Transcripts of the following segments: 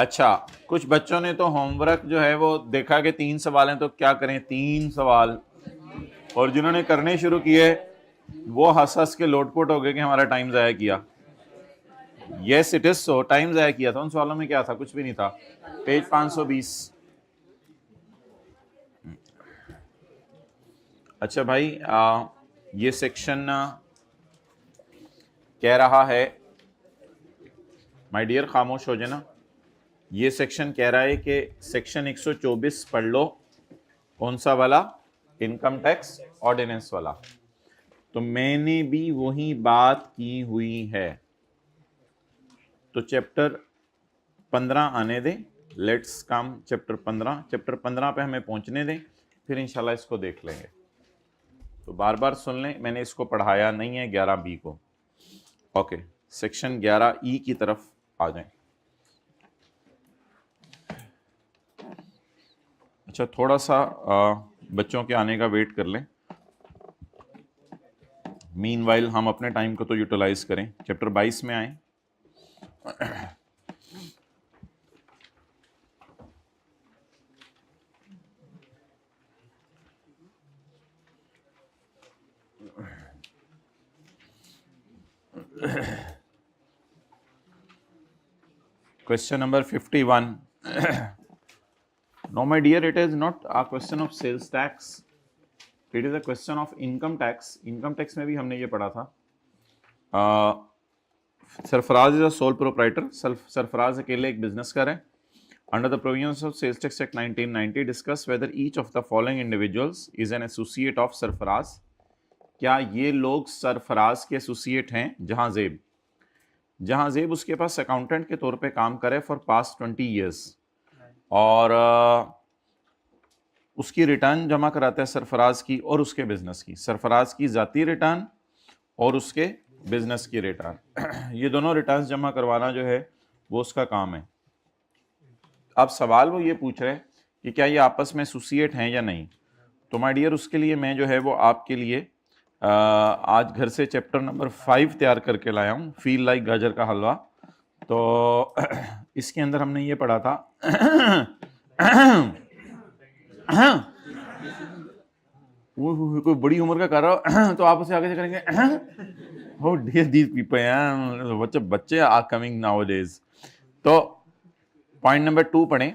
अच्छा, कुछ बच्चों ने तो होमवर्क जो है वो देखा कि 3 सवाल हैं तो क्या करें, 3 सवाल, और जिन्होंने करने शुरू किए वो हंस हंस के लोटपोट हो गए कि हमारा टाइम जाया किया। Yes it is so, time जाया किया था। उन सवालों में क्या था? कुछ भी नहीं था। पेज 520। अच्छा भाई, ये सेक्शन कह रहा है, माय डियर खामोश हो जाना, ये सेक्शन कह रहा है कि सेक्शन 124 पढ़ लो। कौन सा वाला? इनकम टैक्स ऑर्डिनेंस वाला। तो मैंने भी वही बात की हुई है। तो चैप्टर 15 आने दें, लेट्स कम चैप्टर 15। चैप्टर 15 पे हमें पहुंचने दें, फिर इंशाल्लाह इसको देख लेंगे। तो बार बार सुन लें, मैंने इसको पढ़ाया नहीं है 11B को। ओके, सेक्शन 11E की तरफ आ जाएं। अच्छा, थोड़ा सा बच्चों के आने का वेट कर लें। मीनवाइल हम अपने टाइम को तो यूटिलाइज करें। चैप्टर 22 में आए। Question number 51. No, my dear, it is not a question of sales tax. It is a question of income tax. Income tax में भी हमने ये पढ़ा था। Sarfaraz is a sole proprietor. Sarfaraz अकेले एक बिजनेस कर है। Under the provisions of Sales Tax Act 1990, discuss whether each of the following individuals is an associate of Sarfaraz. क्या ये लोग सरफराज के एसोसिएट हैं? जहां जेब उसके पास अकाउंटेंट के तौर पे काम करे फॉर पास्ट 20 ईयर्स, और उसकी रिटर्न जमा कराता है सरफराज की और उसके बिजनेस की, सरफराज की जाती रिटर्न और उसके बिजनेस की रिटर्न। ये दोनों रिटर्न्स जमा करवाना जो है वो उसका काम है। अब सवाल वो ये पूछ रहे हैं कि क्या ये आपस में एसोसिएट हैं या नहीं। तो माय डियर, उसके लिए मैं जो है वो आपके लिए आज घर से चैप्टर नंबर 5 तैयार करके लाया हूँ, फील लाइक गाजर का हलवा। तो इसके अंदर हमने ये पढ़ा था। वो कोई बड़ी उम्र का कर रहा हो तो आप उसे आगे से करेंगे। हो डियर दीज पीपल, बच्चे आर कमिंग नाउअडेज। तो पॉइंट नंबर 2 पढ़ें।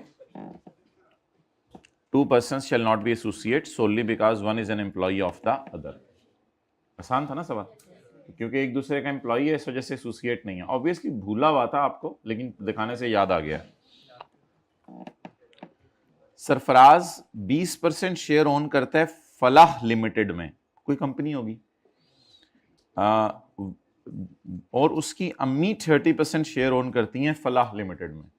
2 persons shall not be associates solely because one is an employee of the other। आसान था ना सवाल, क्योंकि एक दूसरे का एम्प्लॉई है इस वजह से एसोसिएट नहीं है। ऑब्वियसली भूला हुआ था आपको, लेकिन दिखाने से याद आ गया। सरफराज 20% शेयर ओन करता है फलाह लिमिटेड में, कोई कंपनी होगी, और उसकी अम्मी 30% शेयर ओन करती हैं फलाह लिमिटेड में।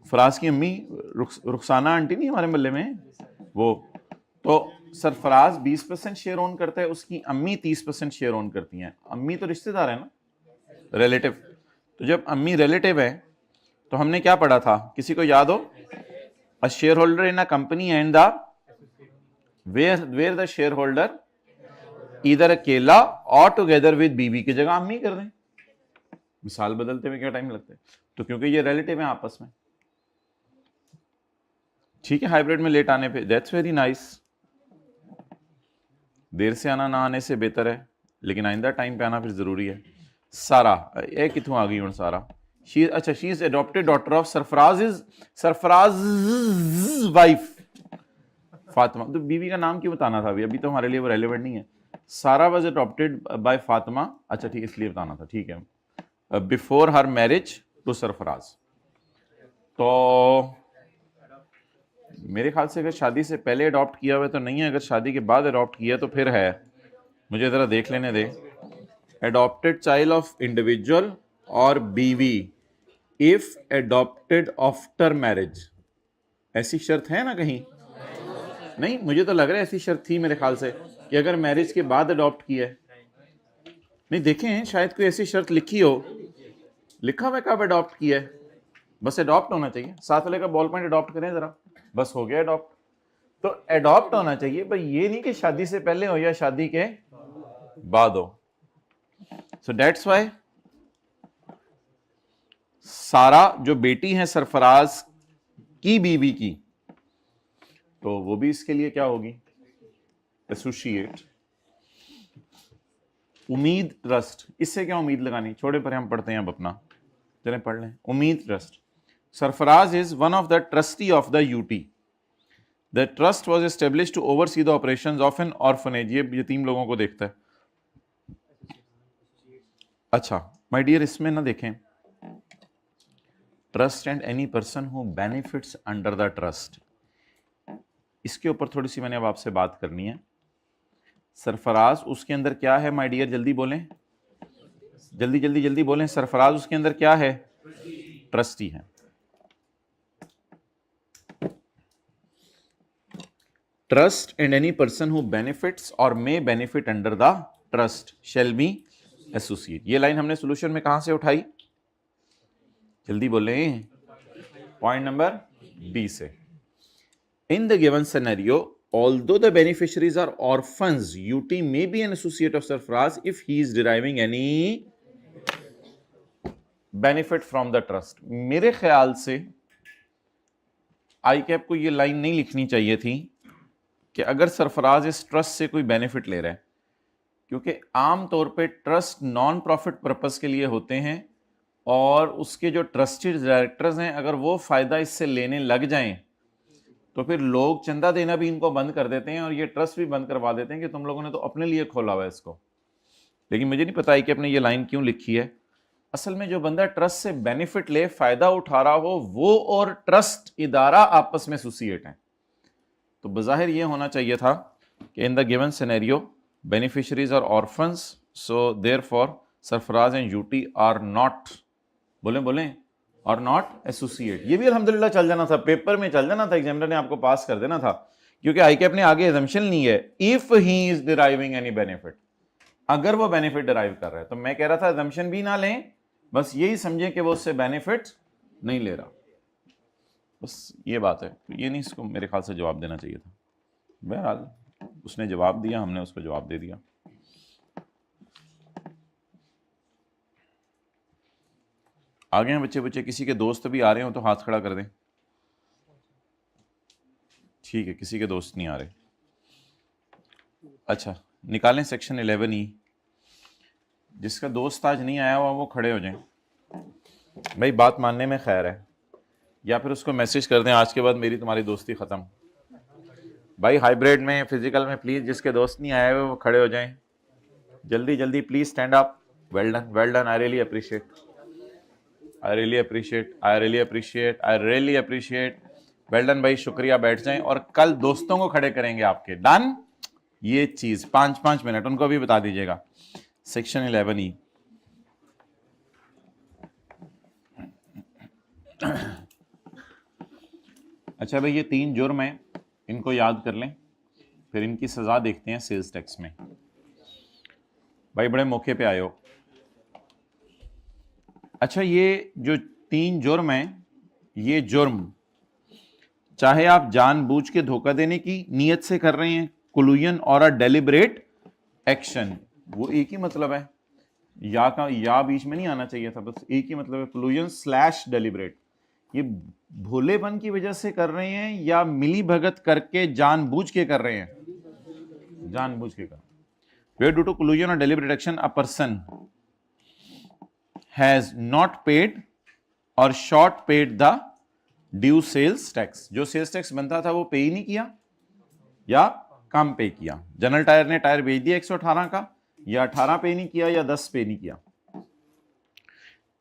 फराज की अम्मी रुखसाना आंटी नहीं हमारे मोहल्ले में, वो। तो सरफराज 20% शेयर ओन करता है, उसकी अम्मी 30% शेयर ओन करती हैं। अम्मी तो रिश्तेदार है ना, रिलेटिव। तो जब अम्मी रिलेटिव है तो हमने क्या पढ़ा था, किसी को याद हो? A shareholder in a company and the where the shareholder इधर अकेला और टुगेदर विद बीवी की जगह अम्मी कर दें। मिसाल बदलते हुए क्या टाइम लगता है? तो क्योंकि ये रिलेटिव है आपस में, ठीक है। हाइब्रिड में लेट आने पे दैट्स वेरी नाइस। देर से आना ना आने से बेहतर है, लेकिन आइंदा टाइम पे आना फिर जरूरी है। सारा ए कितों आ गई हूं सारा। शी, अच्छा, she is adopted daughter of Sarfaraz is Sarfaraz wife Fatima. तो बीवी का नाम क्यों बताना था अभी तो हमारे लिए वो रेलेवेंट नहीं है। सारा वाज एडॉप्टेड बाय फातिमा, अच्छा ठीक, इसलिए बताना था, ठीक है। Before her marriage to Sarfaraz. तो मेरे ख्याल से अगर शादी से पहले अडॉप्ट किया हुआ तो नहीं है, अगर शादी के बाद अडॉप्ट किया तो फिर है। मुझे जरा देख लेने दे। एडॉप्टेड चाइल्ड ऑफ इंडिविजुअल और बीवी इफ एडॉप्टेड आफ्टर मैरिज, ऐसी शर्त है ना कहीं? नहीं, मुझे तो लग रहा है ऐसी शर्त थी मेरे ख्याल से कि अगर मैरिज के बाद अडॉप्ट किया है। नहीं, देखें शायद कोई ऐसी शर्त लिखी हो, लिखा हुआ कब अडॉप्ट किया है। बस अडॉप्ट होना चाहिए। साथ वाले का बॉल पॉइंट अडॉप्ट करें जरा, बस हो गया अडॉप्ट। तो अडॉप्ट होना चाहिए भाई, ये नहीं कि शादी से पहले हो या शादी के बाद हो। सो दैट्स व्हाई सारा जो बेटी है सरफराज की बीवी की, तो वो भी इसके लिए क्या होगी? एसोसिएट। उम्मीद ट्रस्ट, इससे क्या उम्मीद लगानी, छोड़े पर हम पढ़ते हैं अब अपना, चलें पढ़ लें। Ummeed trust, Sarfaraz is one of the trustee of the UT. The trust was establish to oversee the operations of an orphanage. ये यतीम लोगों को देखता है। अच्छा माय डियर, इसमें ना देखें, trust and any person who benefits under the trust, इसके ऊपर थोड़ी सी मैंने अब आपसे बात करनी है। सरफराज उसके अंदर क्या है माय डियर, जल्दी बोलें, जल्दी जल्दी जल्दी बोलें। सरफराज उसके अंदर क्या है? ट्रस्टी है। Trust and any person who benefits or may benefit under the trust shall be associate. ये लाइन हमने सॉल्यूशन में कहां से उठाई? जल्दी बोलें, पॉइंट नंबर बी से। इन the given scenario, although the beneficiaries are orphans, UT may be an associate of Sarfaraz if he is deriving any benefit from the trust। मेरे ख्याल से आई कैप को ये लाइन नहीं लिखनी चाहिए थी कि अगर सरफराज इस ट्रस्ट से कोई बेनिफिट ले रहा है, क्योंकि आम तौर पे ट्रस्ट नॉन प्रॉफिट पर्पस के लिए होते हैं और उसके जो ट्रस्टेड डायरेक्टर्स हैं, अगर वो फायदा इससे लेने लग जाएं तो फिर लोग चंदा देना भी इनको बंद कर देते हैं और ये ट्रस्ट भी बंद करवा देते हैं कि तुम लोगों ने तो अपने लिए खोला हुआ है इसको। लेकिन मुझे नहीं पता है कि आपने ये लाइन क्यों लिखी है। असल में जो बंदा ट्रस्ट से बेनिफिट ले, फायदा उठा रहा हो, वो और ट्रस्ट इदारा आपस में एसोसिएट हैं। तो बज़ाहिर ये होना चाहिए था कि in the given scenario beneficiaries are orphans, so therefore Sarfaraz and UT are not, बोलें और नॉट एसोसिएट। ये भी अल्हम्दुलिल्लाह चल जाना था, पेपर में चल जाना था, एग्जामिनर ने आपको पास कर देना था, क्योंकि आईकेप ने आगे अजम्पशन ली है, if he is deriving any benefit, अगर वो बेनिफिट डिराइव कर रहा है। तो मैं कह रहा था अजम्पशन भी ना लें, बस यही समझें कि वो उससे बेनिफिट नहीं ले रहा, बस ये बात है। तो ये नहीं, इसको मेरे ख्याल से जवाब देना चाहिए था। बहरहाल उसने जवाब दिया, हमने उसको जवाब दे दिया। आगे हैं बच्चे, किसी के दोस्त भी आ रहे हो तो हाथ खड़ा कर दें। ठीक है, किसी के दोस्त नहीं आ रहे। अच्छा, निकालें सेक्शन 11E। जिसका दोस्त आज नहीं आया हुआ वो खड़े हो जाएं। भाई बात मानने में खैर है, या फिर उसको मैसेज कर दें आज के बाद मेरी तुम्हारी दोस्ती ख़त्म। भाई हाइब्रिड में, फिजिकल में, प्लीज़ जिसके दोस्त नहीं आए हुए वो खड़े हो जाएं जल्दी जल्दी, please stand up. Well done, well done, I really appreciate, I really appreciate, I really appreciate, I really appreciate. Well done भाई, शुक्रिया। बैठ जाएं और कल दोस्तों को खड़े करेंगे आपके। डन। ये चीज़ 5-5 मिनट उनको भी बता दीजिएगा। Section 11E। अच्छा भाई, ये 3 जुर्म हैं, इनको याद कर लें, फिर इनकी सज़ा देखते हैं सेल्स टैक्स में। भाई बड़े मौके पे आए हो। अच्छा, ये जो 3 जुर्म हैं, ये जुर्म चाहे आप जानबूझ के धोखा देने की नीयत से कर रहे हैं, कोलूजन और अ डेलिब्रेट एक्शन, वो एक ही मतलब है। या का या बीच में नहीं आना चाहिए था, बस एक ही मतलब है, कोलूजन स्लैश डेलिब्रेट। ये भोलेपन की वजह से कर रहे हैं या मिली भगत करके जानबूझ के कर रहे हैं? जानबूझ के कर। Where due to collusion or deliberate action a person has not paid or short paid the due sales tax। जो सेल्स टैक्स बनता था वो पे ही नहीं किया या कम पे किया। जनरल टायर ने टायर बेच दिया 118 का, या 18 पे नहीं किया या 10 पे नहीं किया।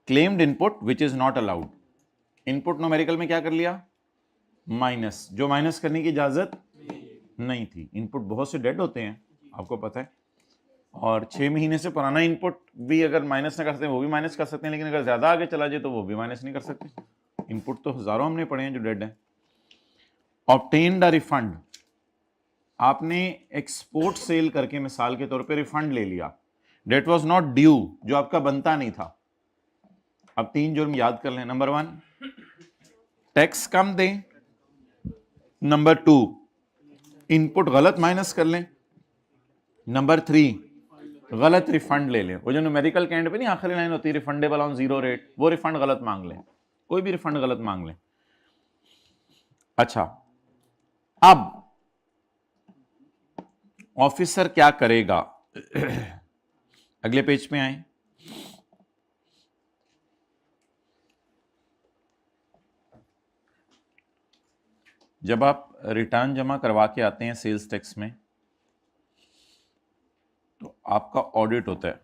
Claimed input which is not allowed, input numerical में क्या कर लिया? माइनस, जो माइनस करने की इजाजत नहीं थी। इनपुट बहुत से डेड होते हैं, आपको पता है, और 6 महीने से पुराना इनपुट भी अगर माइनस ना कर सकते वो भी माइनस कर सकते हैं, लेकिन अगर ज्यादा आगे चला जाए तो वो भी माइनस नहीं कर सकते। इनपुट तो हजारों हमने पढ़े हैं जो डेड हैं। ऑब्टेन्ड अ रिफंड, आपने एक्सपोर्ट सेल करके मिसाल के तौर पे रिफंड ले लिया, डेट वाज नॉट ड्यू, जो आपका बनता नहीं था। अब 3 जुर्म याद कर लें। नंबर 1, टैक्स कम दें। नंबर 2, इनपुट गलत माइनस कर लें। नंबर 3, गलत रिफंड ले लें। वो जो न्यूमेरिकल के एंड पे नहीं आखिरी लाइन होती है रिफंडेबल ऑन 0 रेट, वो रिफंड गलत मांग लें, कोई भी रिफंड गलत मांग लें। अच्छा, अब ऑफिसर क्या करेगा? अगले पेज पे आए। जब आप रिटर्न जमा करवा के आते हैं सेल्स टैक्स में, तो आपका ऑडिट होता है।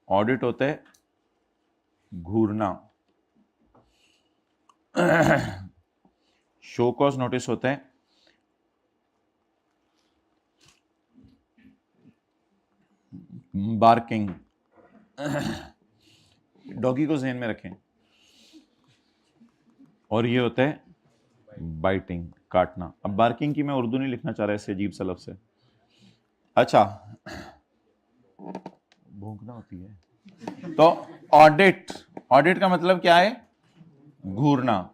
ऑडिट होता है घूरना, शो कॉज नोटिस होता है, बार्किंग, डॉगी को ज़हन में रखें, और ये होता है बाइटिंग, काटना। अब बार्किंग की मैं उर्दू नहीं लिखना चाह रहा इससे अजीब सा लफ्ज़ है। अच्छा, भौंकना होती है। तो ऑडिट, ऑडिट का मतलब क्या है? घूरना।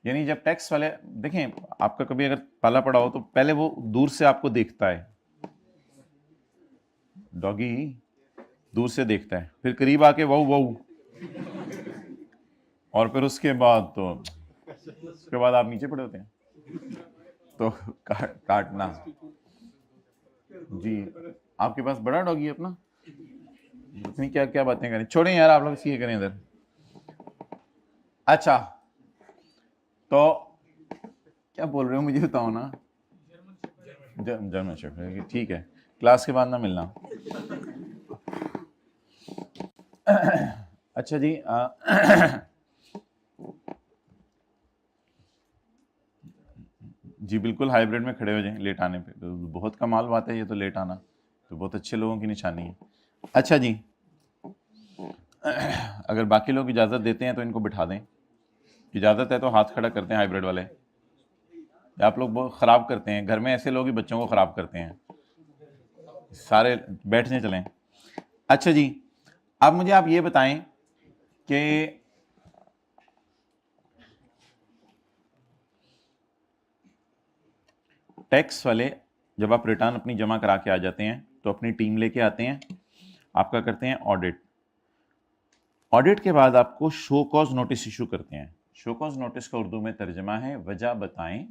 यानी जब टैक्स वाले, देखें आपका कभी अगर पाला पड़ा हो तो पहले वो दूर से आपको देखता है, डॉगी दूर से देखता है, फिर करीब आके वहू वहू, और फिर उसके बाद तो उसके बाद आप नीचे पड़े होते हैं, तो काटना। जी, आपके पास बड़ा डॉगी है अपना? इतनी क्या क्या बातें करें, छोड़ें यार, आप लोग सीखे करें इधर। अच्छा, तो क्या बोल रहे हो मुझे बताओ ना। जर्मन शेफर्ड, ठीक है, क्लास के बाद ना मिलना। अच्छा जी, जी बिल्कुल हाइब्रिड में खड़े हो जाएं लेट आने पे, तो बहुत कमाल बात है ये, तो लेट आना तो बहुत अच्छे लोगों की निशानी है। अच्छा जी, अगर बाकी लोग इजाज़त देते हैं तो इनको बिठा दें। इजाज़त है तो हाथ खड़ा करते हैं हाइब्रिड वाले। आप लोग बहुत ख़राब करते हैं, घर में ऐसे लोग ही बच्चों को ख़राब करते हैं। सारे बैठने चलें। अच्छा जी, अब मुझे आप ये बताएं कि टैक्स वाले जब आप रिटर्न अपनी जमा करा के आ जाते हैं तो अपनी टीम लेके आते हैं, आपका करते हैं ऑडिट। ऑडिट के बाद आपको शो कॉज नोटिस इशू करते हैं। शो कॉज नोटिस का उर्दू में तर्जमा है वजह बताएं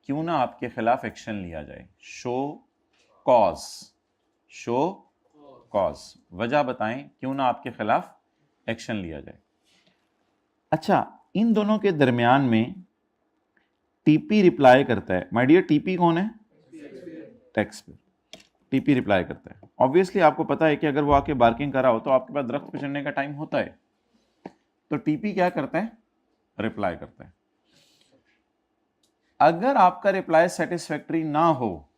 क्यों ना आपके खिलाफ एक्शन लिया जाए। शो कॉज, शो कॉज, वजह बताएं क्यों ना आपके खिलाफ एक्शन लिया जाए। अच्छा, इन दोनों के दरमियान में टीपी रिप्लाई करता है। माय डियर, टीपी कौन है? टैक्स पे टीपी रिप्लाई करता है। ऑब्वियसली आपको पता है कि अगर वो आके बार्किंग करा हो तो आपके पास दरख्त पे चढ़ने का टाइम होता है, तो टीपी क्या करता है? रिप्लाई करता है। अगर आपका रिप्लाई सेटिस्फैक्टरी ना हो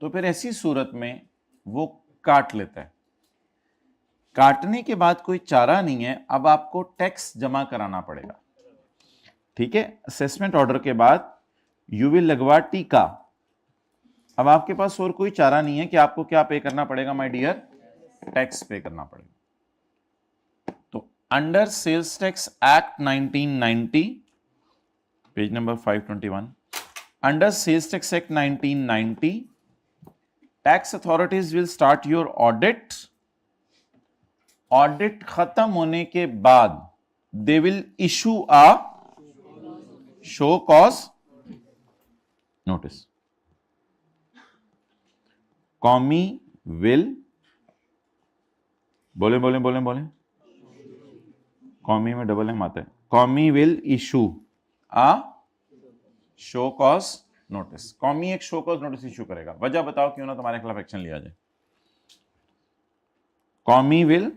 तो फिर ऐसी सूरत में वो काट लेता है। काटने के बाद कोई चारा नहीं है, अब आपको टैक्स जमा कराना पड़ेगा। ठीक है, असेसमेंट ऑर्डर के बाद यू विल लगवा टीका। अब आपके पास और कोई चारा नहीं है कि आपको क्या पे करना पड़ेगा माय डियर? टैक्स पे करना पड़ेगा। तो under sales tax act 1990, page number 521, under sales tax act 1990, tax authorities will start your audit. Audit खत्म होने के बाद they will issue a show cause notice. Commi will, बोले बोले बोले बोले, कॉमी में डबल एम आता है। Commi will issue a show cause notice. Commi एक शो कॉज नोटिस इशू करेगा। वजह बताओ क्यों ना तुम्हारे खिलाफ एक्शन लिया जाए। कॉमी विल,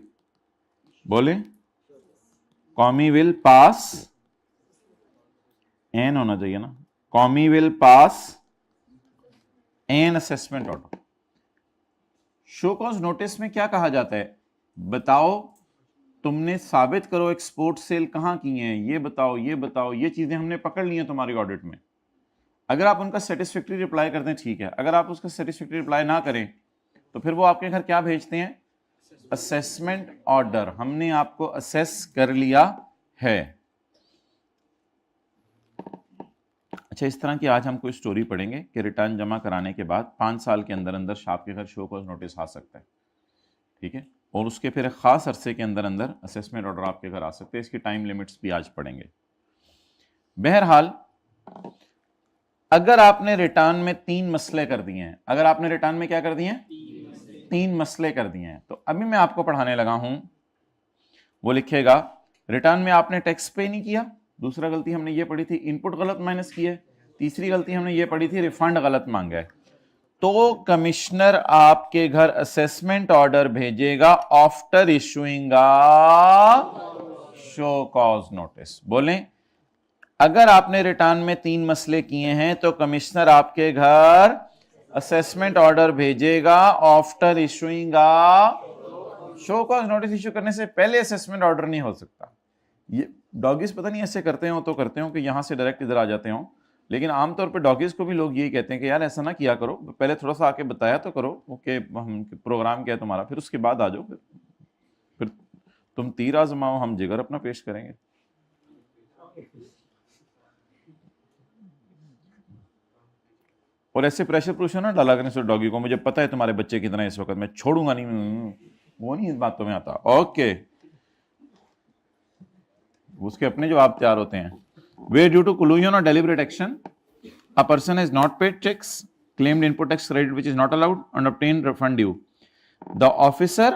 बोले, कॉमी विल पास, एन होना चाहिए ना, commi will pass an assessment order. Show cause notice में क्या कहा जाता है? बताओ, तुमने साबित करो एक्सपोर्ट सेल कहां की हैं, ये बताओ, ये बताओ, ये चीजें हमने पकड़ ली हैं तुम्हारी ऑडिट में। अगर आप उनका सेटिस्फैक्टरी रिप्लाई करते हैं ठीक है, अगर आप उसका सेटिस्फैक्टरी रिप्लाई ना करें तो फिर वो आपके घर क्या भेजते हैं? Assessment order. हमने आपको असेस कर लिया है। अच्छा, इस तरह की आज हम कोई स्टोरी पढ़ेंगे कि रिटर्न जमा कराने के बाद 5 साल के अंदर अंदर आपके घर शो कॉज नोटिस आ सकता है, ठीक है, और उसके फिर एक ख़ास अरसे के अंदर अंदर असेसमेंट ऑर्डर आपके घर आ सकते हैं। इसकी टाइम लिमिट्स भी आज पढ़ेंगे। बहरहाल, अगर आपने रिटर्न में 3 मसले कर दिए हैं, अगर आपने रिटर्न में क्या कर दिए हैं, 3 मसले कर दिए हैं, तो अभी मैं आपको पढ़ाने लगा हूं, वो लिखेगा रिटर्न में आपने टैक्स पे नहीं किया, दूसरा गलती हमने ये पढ़ी थी इनपुट गलत माइनस की है, तीसरी गलती हमने ये पढ़ी थी रिफंड गलत मांगा है, तो कमिश्नर आपके घर असेसमेंट ऑर्डर भेजेगा after issuing show cause notice. बोलें, अगर आपने रिटर्न में 3 मसले किए हैं तो कमिश्नर आपके घर असेसमेंट ऑर्डर भेजेगा after issuing show cause notice. Issue करने से पहले असेसमेंट ऑर्डर नहीं हो सकता। ये डॉगीज पता नहीं ऐसे करते हो तो करते हो कि यहां से डायरेक्ट इधर आ जाते हो, लेकिन आमतौर पे डॉगीज को भी लोग यही कहते हैं कि यार ऐसा ना किया करो, पहले थोड़ा सा आके बताया तो करो ओके हम प्रोग्राम क्या है तुम्हारा, फिर उसके बाद आ जाओ, फिर तुम तीर आजमाओ, हम जिगर अपना पेश करेंगे। और ऐसे प्रेशर प्रूशर ना डाला करने से डॉगी को, मुझे पता है तुम्हारे बच्चे कितना इस वक्त, मैं छोड़ूंगा नहीं, वो नहीं इस बातों में आता। ओके, उसके अपने जवाब तैयार होते हैं। Where due to collusion or deliberate action, a person has not paid checks, claimed input tax credit which is not allowed, and obtained refund due. The officer,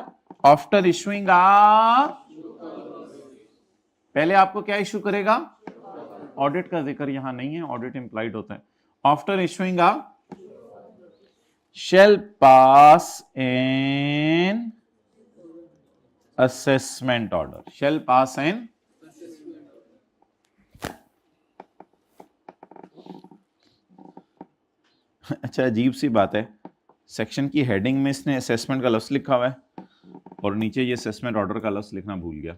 after issuing पहले आपको क्या इशू करेगा, ऑडिट का जिक्र यहां नहीं है, audit implied होता है। After issuing shall pass an assessment order, shall pass an अच्छा, अजीब सी बात है, सेक्शन की हेडिंग में इसने असेसमेंट का लफ्ज लिखा हुआ है और नीचे ये असेसमेंट ऑर्डर का लफ्ज लिखना भूल गया।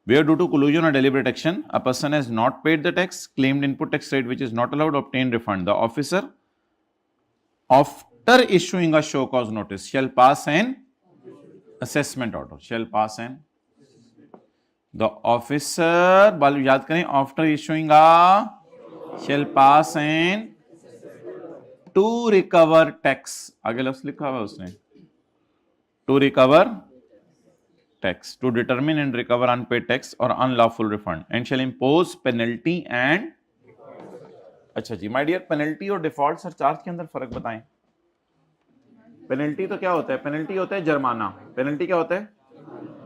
Where due to collusion or deliberate action, a person has not paid the tax, claimed input tax rate which is not allowed, obtained refund. The officer, after issuing a show cause notice, shall pass an assessment order. Shall pass an. The officer, बाल याद करें, after issuing a shall pass an to recover tax. आगे लफ्ज लिखा हुआ उसने, to recover tax, to determine and recover unpaid tax or unlawful refund, and shall impose penalty and अच्छा जी my dear, penalty और डिफॉल्ट सरचार्ज के अंदर फर्क बताएं। पेनल्टी तो क्या होता है, पेनल्टी होता है जुर्माना, पेनल्टी क्या होता है,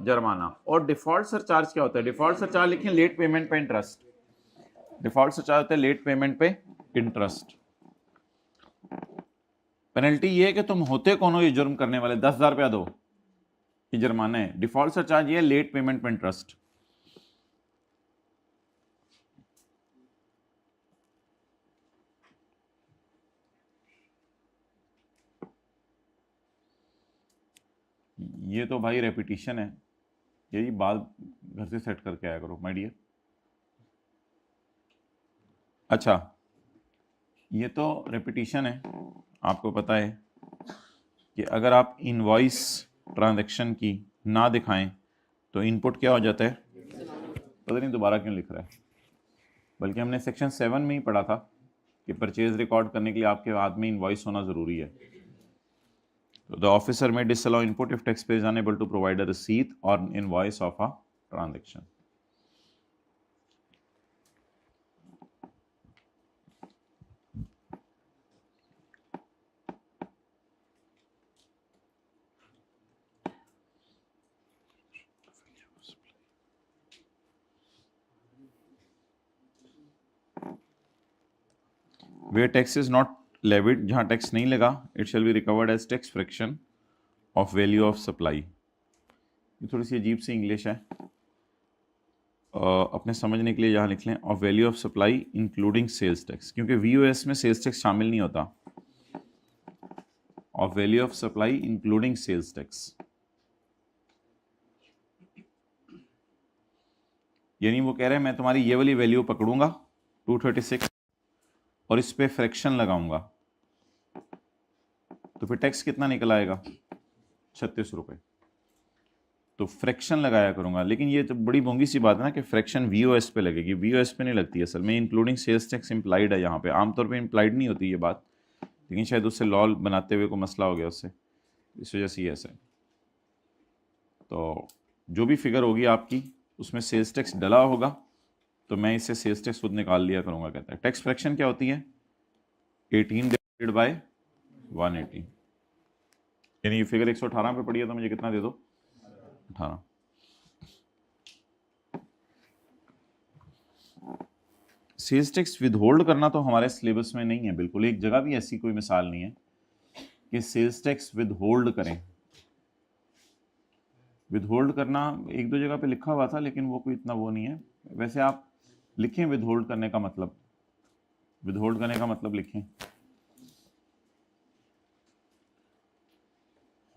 जुर्माना, और डिफॉल्ट सरचार्ज क्या होता है, डिफॉल्ट सरचार्ज लिखें लेट पेमेंट पे इंटरेस्ट, डिफॉल्ट सरचार्ज होता है लेट पेमेंट पे इंटरेस्ट। पेनल्टी ये है कि तुम होते कौन हो ये जुर्म करने वाले, 10,000 रुपया दो, ये जुर्माना है। डिफॉल्ट सरचार्ज ये है लेट पेमेंट पे इंटरेस्ट। ये तो भाई रेपिटिशन है, यही बात घर से सेट करके आया करो माय डियर। अच्छा, ये तो रेपिटिशन है, आपको पता है कि अगर आप इनवॉइस ट्रांजैक्शन की ना दिखाएं तो इनपुट क्या हो जाता है, पता नहीं दोबारा क्यों लिख रहा है, बल्कि हमने सेक्शन 7 में ही पढ़ा था कि परचेज रिकॉर्ड करने के लिए आपके हाथ में इनवॉइस होना ज़रूरी है। तो the officer may disallow input if taxpayer is unable to provide a receipt or invoice of a transaction. Where tax is not levied, जहाँ टैक्स नहीं लगा, it shall be recovered as tax fraction of value of supply. ये थोड़ी सी अजीब सी English है, अपने समझने के लिए यहाँ लिख लें, of value of supply including sales tax, क्योंकि VOS में सेल्स टैक्स शामिल नहीं होता। Of value of supply including sales tax, यानी वो कह रहे हैं मैं तुम्हारी ये वाली वैल्यू पकड़ूंगा 236 और इस पे फ्रैक्शन लगाऊंगा, तो फिर टैक्स कितना निकल आएगा, 36 रुपये। तो फ्रैक्शन लगाया करूंगा, लेकिन ये तो बड़ी बोंगी सी बात है ना कि फ्रैक्शन वीओएस पे लगेगी, वीओएस पे नहीं लगती असल में, इंक्लूडिंग सेल्स टैक्स इम्प्लाइड है यहाँ पे, आमतौर पे इम्प्लाइड नहीं होती ये बात, लेकिन शायद उससे लॉ बनाते हुए कोई मसला हो गया उससे, इस वजह से ये ऐसा है। तो जो भी फिगर होगी आपकी उसमें सेल्स टैक्स डला होगा तो मैं इससे सेल्स टैक्स खुद निकाल लिया करूँगा। कहता है टैक्स फ्रैक्शन क्या होती है, 18 डिवाइडेड बाय 180, यानी ये फिगर 118 पे पड़ी है तो मुझे कितना दे दो, 18। सेल्स टैक्स विदहोल्ड करना तो हमारे सिलेबस में नहीं है बिल्कुल, एक जगह भी ऐसी कोई मिसाल नहीं है कि सेल्स टैक्स विदहोल्ड करें। विदहोल्ड करना एक दो जगह पे लिखा हुआ था लेकिन वो कोई इतना वो नहीं है। वैसे आप लिखें विदहोल्ड करने का मतलब, विदहोल्ड करने का मतलब लिखें,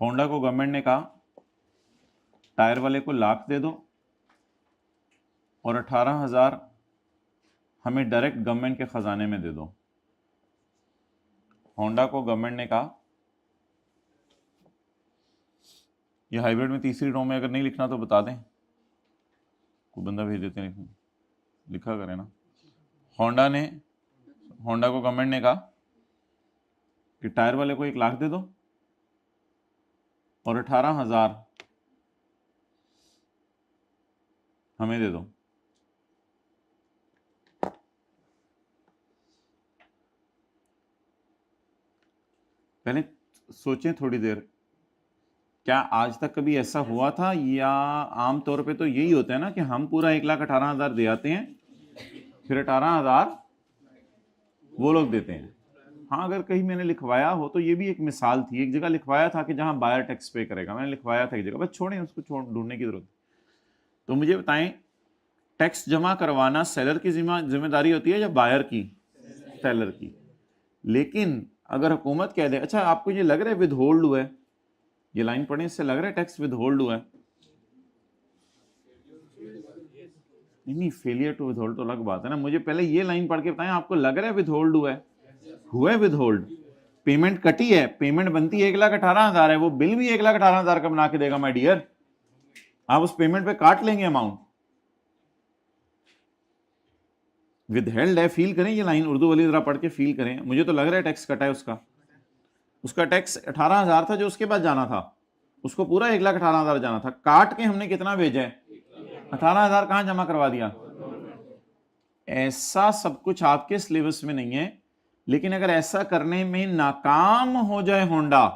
होंडा को गवर्नमेंट ने कहा टायर वाले को लाख दे दो और 18,000 हमें डायरेक्ट गवर्नमेंट के खजाने में दे दो। होंडा को गवर्नमेंट ने कहा, ये हाइब्रिड में तीसरी रो में अगर नहीं लिखना तो बता दें, कोई बंदा भेज देते हैं, लिखा करें ना। होंडा को गवर्नमेंट ने कहा कि टायर वाले को 1 लाख दे दो और 18,000 हमें दे दो। पहले सोचें थोड़ी देर, क्या आज तक कभी ऐसा हुआ था, या आम तौर पे तो यही होता है ना कि हम पूरा 1,18,000 दे आते हैं, फिर 18,000 वो लोग देते हैं। हाँ, अगर कहीं मैंने लिखवाया हो तो ये भी एक मिसाल थी, एक जगह लिखवाया था कि जहां बायर टैक्स पे करेगा, मैंने लिखवाया था एक जगह, बस छोड़ें उसको, ढूंढने की जरूरत। तो मुझे बताएं, टैक्स जमा करवाना सेलर की जिम्मेदारी होती है या बायर की? सेलर की। लेकिन अगर हुकूमत कह दे अच्छा आपको ये लग रहा है विदहोल्ड हुआ है, ये लाइन पढ़े, इससे लग रहा है टैक्स विदहोल्ड हुआ है, नहीं फेलियर टू विदहोल्ड तो अलग बात है ना। मुझे पहले ये लाइन पढ़ के बताएं आपको लग रहा है विदहोल्ड हुआ है विदहोल्ड, पेमेंट कटी है, पेमेंट बनती 1,18,000 है, वो बिल भी 1,18,000 का बना के देगा माय डियर, आप उस पेमेंट पे काट लेंगे अमाउंट। विदहेल्ड है, फील करें ये लाइन, उर्दू वाली जरा पढ़ के फील करें। मुझे तो लग रहा है टैक्स कटा है उसका टैक्स 18,000 था जो उसके बाद जाना था, उसको पूरा 1,18,000 जाना था, काट के हमने कितना भेजा है, 18,000 कहां जमा करवा दिया। ऐसा सब कुछ आपके सिलेबस में नहीं है, लेकिन अगर ऐसा करने में नाकाम हो जाए होंडा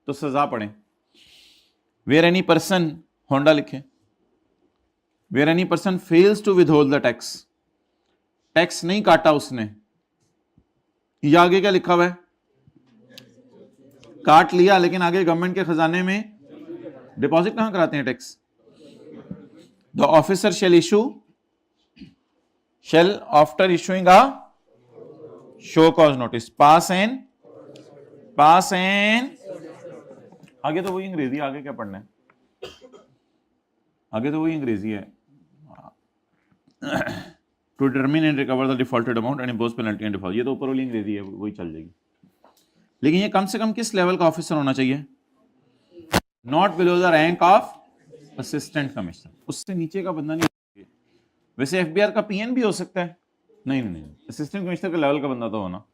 तो सजा पड़े। वेयर एनी पर्सन, होंडा लिखे, where any person fails to withhold the tax, tax नहीं काटा उसने, ये आगे क्या लिखा हुआ है, काट लिया लेकिन आगे गवर्नमेंट के खजाने में डिपॉजिट कहां कराते हैं tax. The officer shall after issuing a show cause notice pass and आगे तो वही अंग्रेजी, आगे क्या पढ़ना है, आगे तो वही अंग्रेजी है। To determine and recover the defaulted amount and impose penalty and default, ये तो ऊपर वाली अंग्रेजी है, वही चल जाएगी। लेकिन ये कम से कम किस लेवल का ऑफिसर होना चाहिए, not below the rank of assistant commissioner, उससे नीचे का बंदा नहीं। वैसे एफबीआर का पीएन भी हो सकता है, नहीं, असिस्टेंट कमिश्नर के लेवल का बंदा तो होना।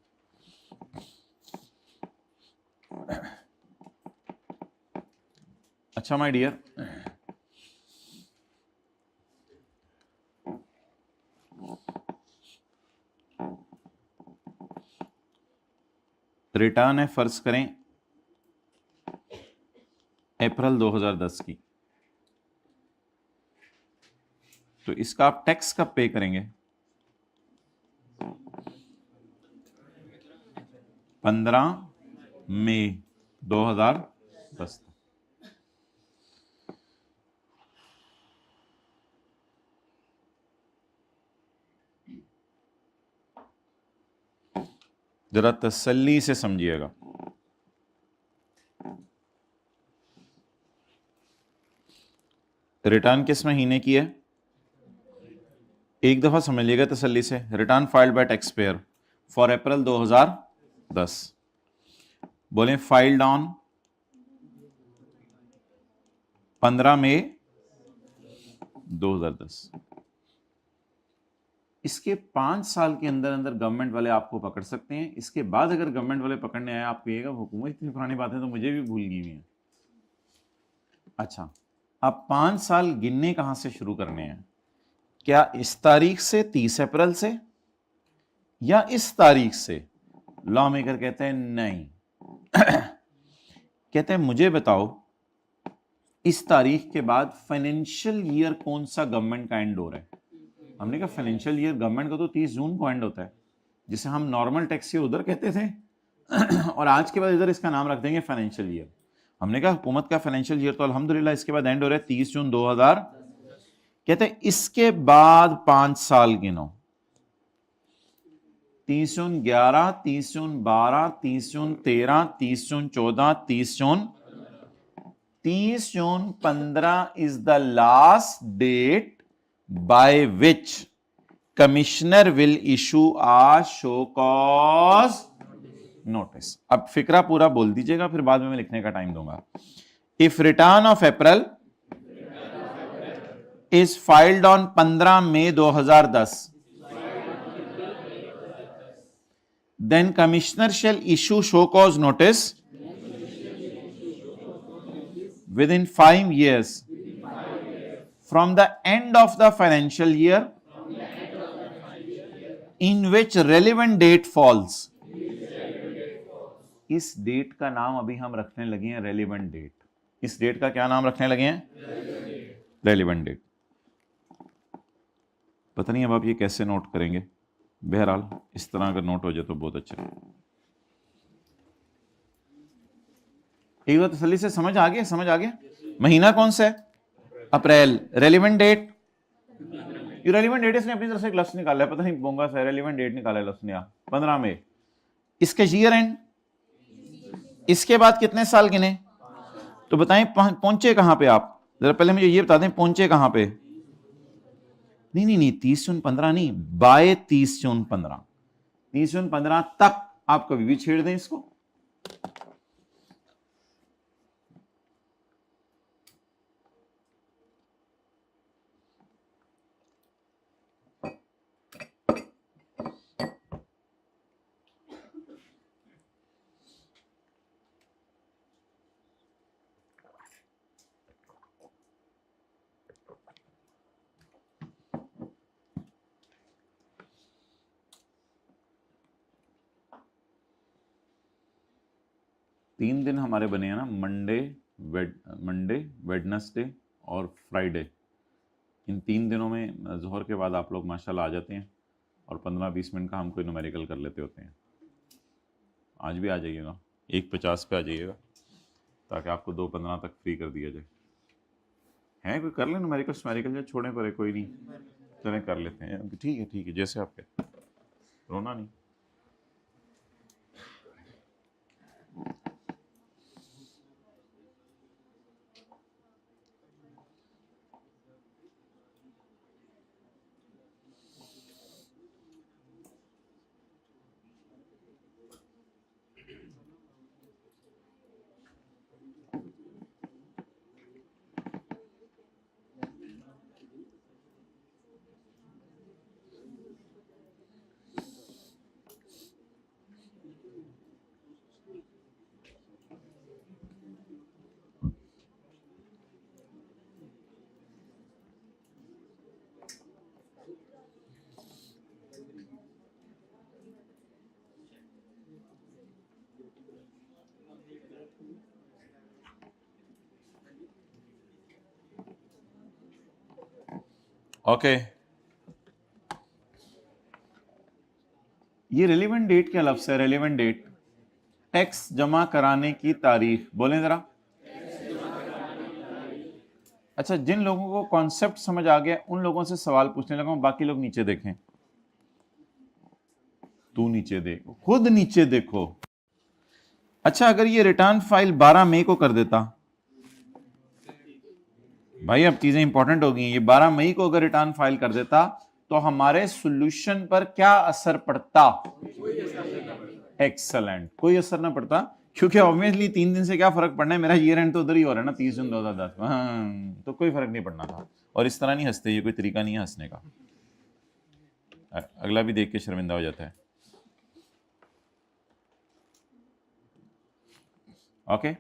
अच्छा माय डियर, रिटर्न है फर्ज करें अप्रैल 2010 की, तो इसका आप टैक्स कब पे करेंगे, 15 मई 2010। जरा तसल्ली से समझिएगा, रिटर्न किस महीने की है, एक दफा समझिएगा तसल्ली से, return filed by tax payer for अप्रैल 2010, बोलें फाइल्ड ऑन 15 मई 2010। इसके 5 साल के अंदर अंदर गवर्नमेंट वाले आपको पकड़ सकते हैं। इसके बाद अगर गवर्नमेंट वाले पकड़ने आए, आप कहिएगा हुकूमत इतनी पुरानी बातें तो मुझे भी भूल गई हुई हैं। अच्छा, अब 5 साल गिनने कहां से शुरू करने हैं? क्या इस तारीख से, 30 अप्रैल से, या इस तारीख से? लॉ मेकर कहते हैं नहीं। कहते हैं मुझे बताओ इस तारीख के बाद फाइनेंशियल ईयर कौन सा गवर्नमेंट का एंड हो रहा है? हमने कहा फाइनेंशियल ईयर गवर्नमेंट का तो 30 जून को एंड होता है, जिसे हम नॉर्मल टैक्स ईयर उधर कहते थे और आज के बाद इधर इसका नाम रख देंगे फाइनेंशियल ईयर। हमने कहा हुकूमत का फाइनेंशियल ईयर तो अल्हम्दुलिल्लाह इसके बाद एंड हो रहा है 30 जून 2000। कहते हैं इसके बाद 5 साल गिनो, 30 जून 11, 30 जून 12, 30 जून 13, 30 जून 14, 30 जून 15 is the last date by which commissioner will issue a show cause notice। अब फिक्रा पूरा बोल दीजिएगा, फिर बाद में मैं लिखने का टाइम दूंगा। If return of April is filed on 15 May 2010, then commissioner shall issue show cause notice within 5 years from the end of the financial year in which relevant date falls। इस डेट का नाम अभी हम रखने लगे हैं relevant date. इस date का क्या नाम रखने लगे हैं? Relevant date. पता नहीं अब आप ये कैसे नोट करेंगे, बहरहाल इस तरह अगर नोट हो जाए तो बहुत अच्छा है। एक बार तसल्ली से समझ आ गया? समझ आ गया? महीना कौन सा है? अप्रैल। रेलिवेंट डेट, ये रेलिवेंट डेट इसने अपनी तरफ से एक लफ्ज निकाला है, पता नहीं बोंगा सा रेलिवेंट डेट निकाला है लफ्ज ने, 15 मई। इसके ईयर एंड, इसके बाद कितने साल गिने? तो बताएं पहुंचे कहां पे आप? जरा पहले मुझे ये बता दें पहुंचे कहां पे? नहीं 30 जून 15 नहीं, बाय 30 जून 15। 30 जून 15 तक आप कभी भी छेड़ दें इसको। तीन दिन हमारे बने हैं ना, मंडे, वेडनेसडे और फ्राइडे। इन 3 दिनों में जोहर के बाद आप लोग माशाल्लाह आ जाते हैं और 15-20 मिनट का हम कोई न्यूमेरिकल कर लेते होते हैं। आज भी आ जाइएगा, 1:50 पे आ जाइएगा ताकि आपको 2:15 तक फ्री कर दिया जाए। है कोई कर ले न्यूमेरिकल या छोड़े पड़े? कोई नहीं, चलें कर लेते हैं। ठीक है जैसे आप कहते, रोना नहीं। ओके ये रेलिवेंट डेट क्या लफ्ज़ है? रेलिवेंट डेट टैक्स जमा कराने की तारीख। बोलें जरा। अच्छा, जिन लोगों को कॉन्सेप्ट समझ आ गया उन लोगों से सवाल पूछने लगा हूं, बाकी लोग नीचे देखें। तू नीचे देख, खुद नीचे देखो। अच्छा, अगर ये रिटर्न फाइल 12 मई को कर देता, भाई अब चीजें इंपॉर्टेंट हो गई हैं। ये 12 मई को अगर रिटर्न फाइल कर देता तो हमारे सॉल्यूशन पर क्या असर पड़ता? एक्सलेंट, कोई असर ना पड़ता, क्योंकि ऑब्वियसली 3 दिन से क्या फर्क पड़ना है, मेरा ईयर एंड तो उधर ही हो रहा है ना, 30 जून 2010। तो कोई फर्क नहीं पड़ना था। और इस तरह नहीं हंसते, ये कोई तरीका नहीं है हंसने का, अगला भी देख के शर्मिंदा हो जाता है। ओके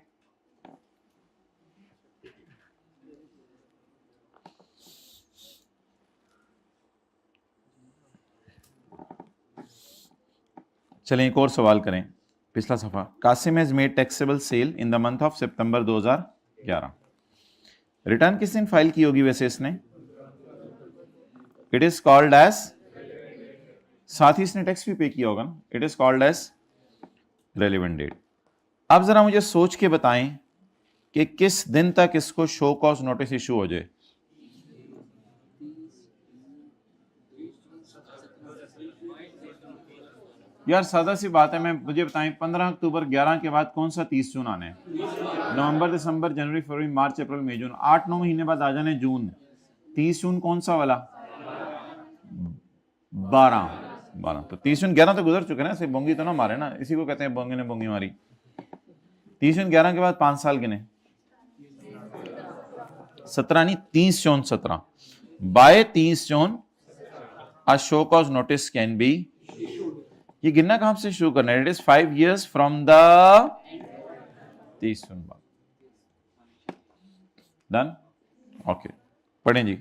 चलें एक और सवाल करें, पिछला सफा। Qasim has made taxable sale in the month of September 2011। Return किस दिन फाइल की होगी वैसे इसने? इट इज कॉल्ड एज, साथ ही इसने टैक्स भी पे किया होगा ना, it is called as relevant date. अब जरा मुझे सोच के बताएं कि किस दिन तक इसको शो कॉज नोटिस इशू हो जाए। यार सादा सी बात है, मैं मुझे बताएं 15 अक्टूबर 11 के बाद कौन सा 30 जून आने हैं? नवंबर, दिसंबर, जनवरी, फरवरी, मार्च, अप्रैल, मई, जून, 8-9 महीने बाद आ जाने जून। 30 जून कौन सा वाला? 12। तो 30 जून 11 तो गुजर चुके ना, सिर्फ बोंगी तो ना मारे ना, इसी को कहते हैं बोंगी ने बोंगी मारी। 30 जून 11 के बाद 5 साल गिने, 17 नहीं 30 June 17। By 30 June a show cause notice can be, ये गिनना कहां से शुरू करना है? It is 5 years from the 30 June बाद। डन? ओके पढ़ें जी।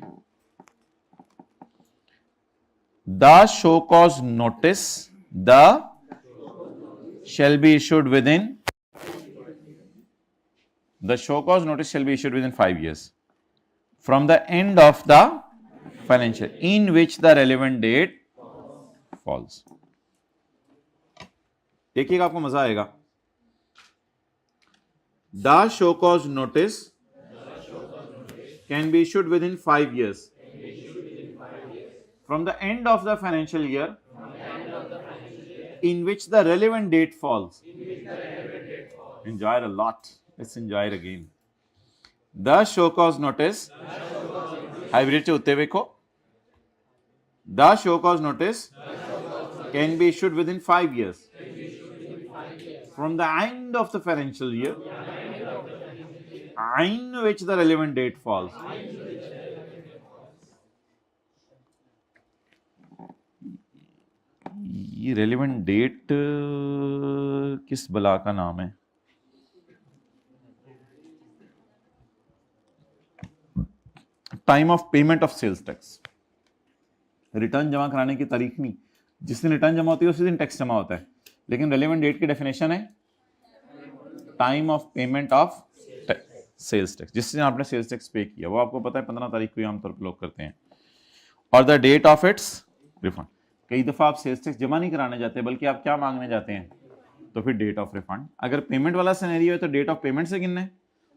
The show cause notice the shall be issued within, the show cause notice shall be issued within 5 years from the end of the financial in which the relevant date falls। देखिएगा आपको मजा आएगा। The show cause notice can be issued within 5 years from the end of the financial year in which the relevant date falls। Enjoy it a lot. Let's enjoy it again. The show cause notice, hybrid चे उत्ते देखो। The show cause notice can be issued within 5 years from the end of the financial year in which the relevant date falls। ये relevant date किस बला का नाम है? Time of payment of sales tax. Return जमा कराने की तारीख नहीं, जिस दिन रिटर्न जमा होती है उसी दिन टैक्स जमा होता है, लेकिन रेलिवेंट डेट की डेफिनेशन है time of payment of sales tax. जिस दिन आपने सेल्स टैक्स पे किया वो आपको पता है 15 तारीख को आमतौर पर लोग करते हैं, और the date of its refund. कई दफा आप सेल्स टैक्स जमा नहीं कराने जाते बल्कि आप क्या मांगने जाते हैं? तो फिर डेट ऑफ रिफंड। अगर पेमेंट वाला सिनेरियो है तो डेट ऑफ पेमेंट से गिनना है,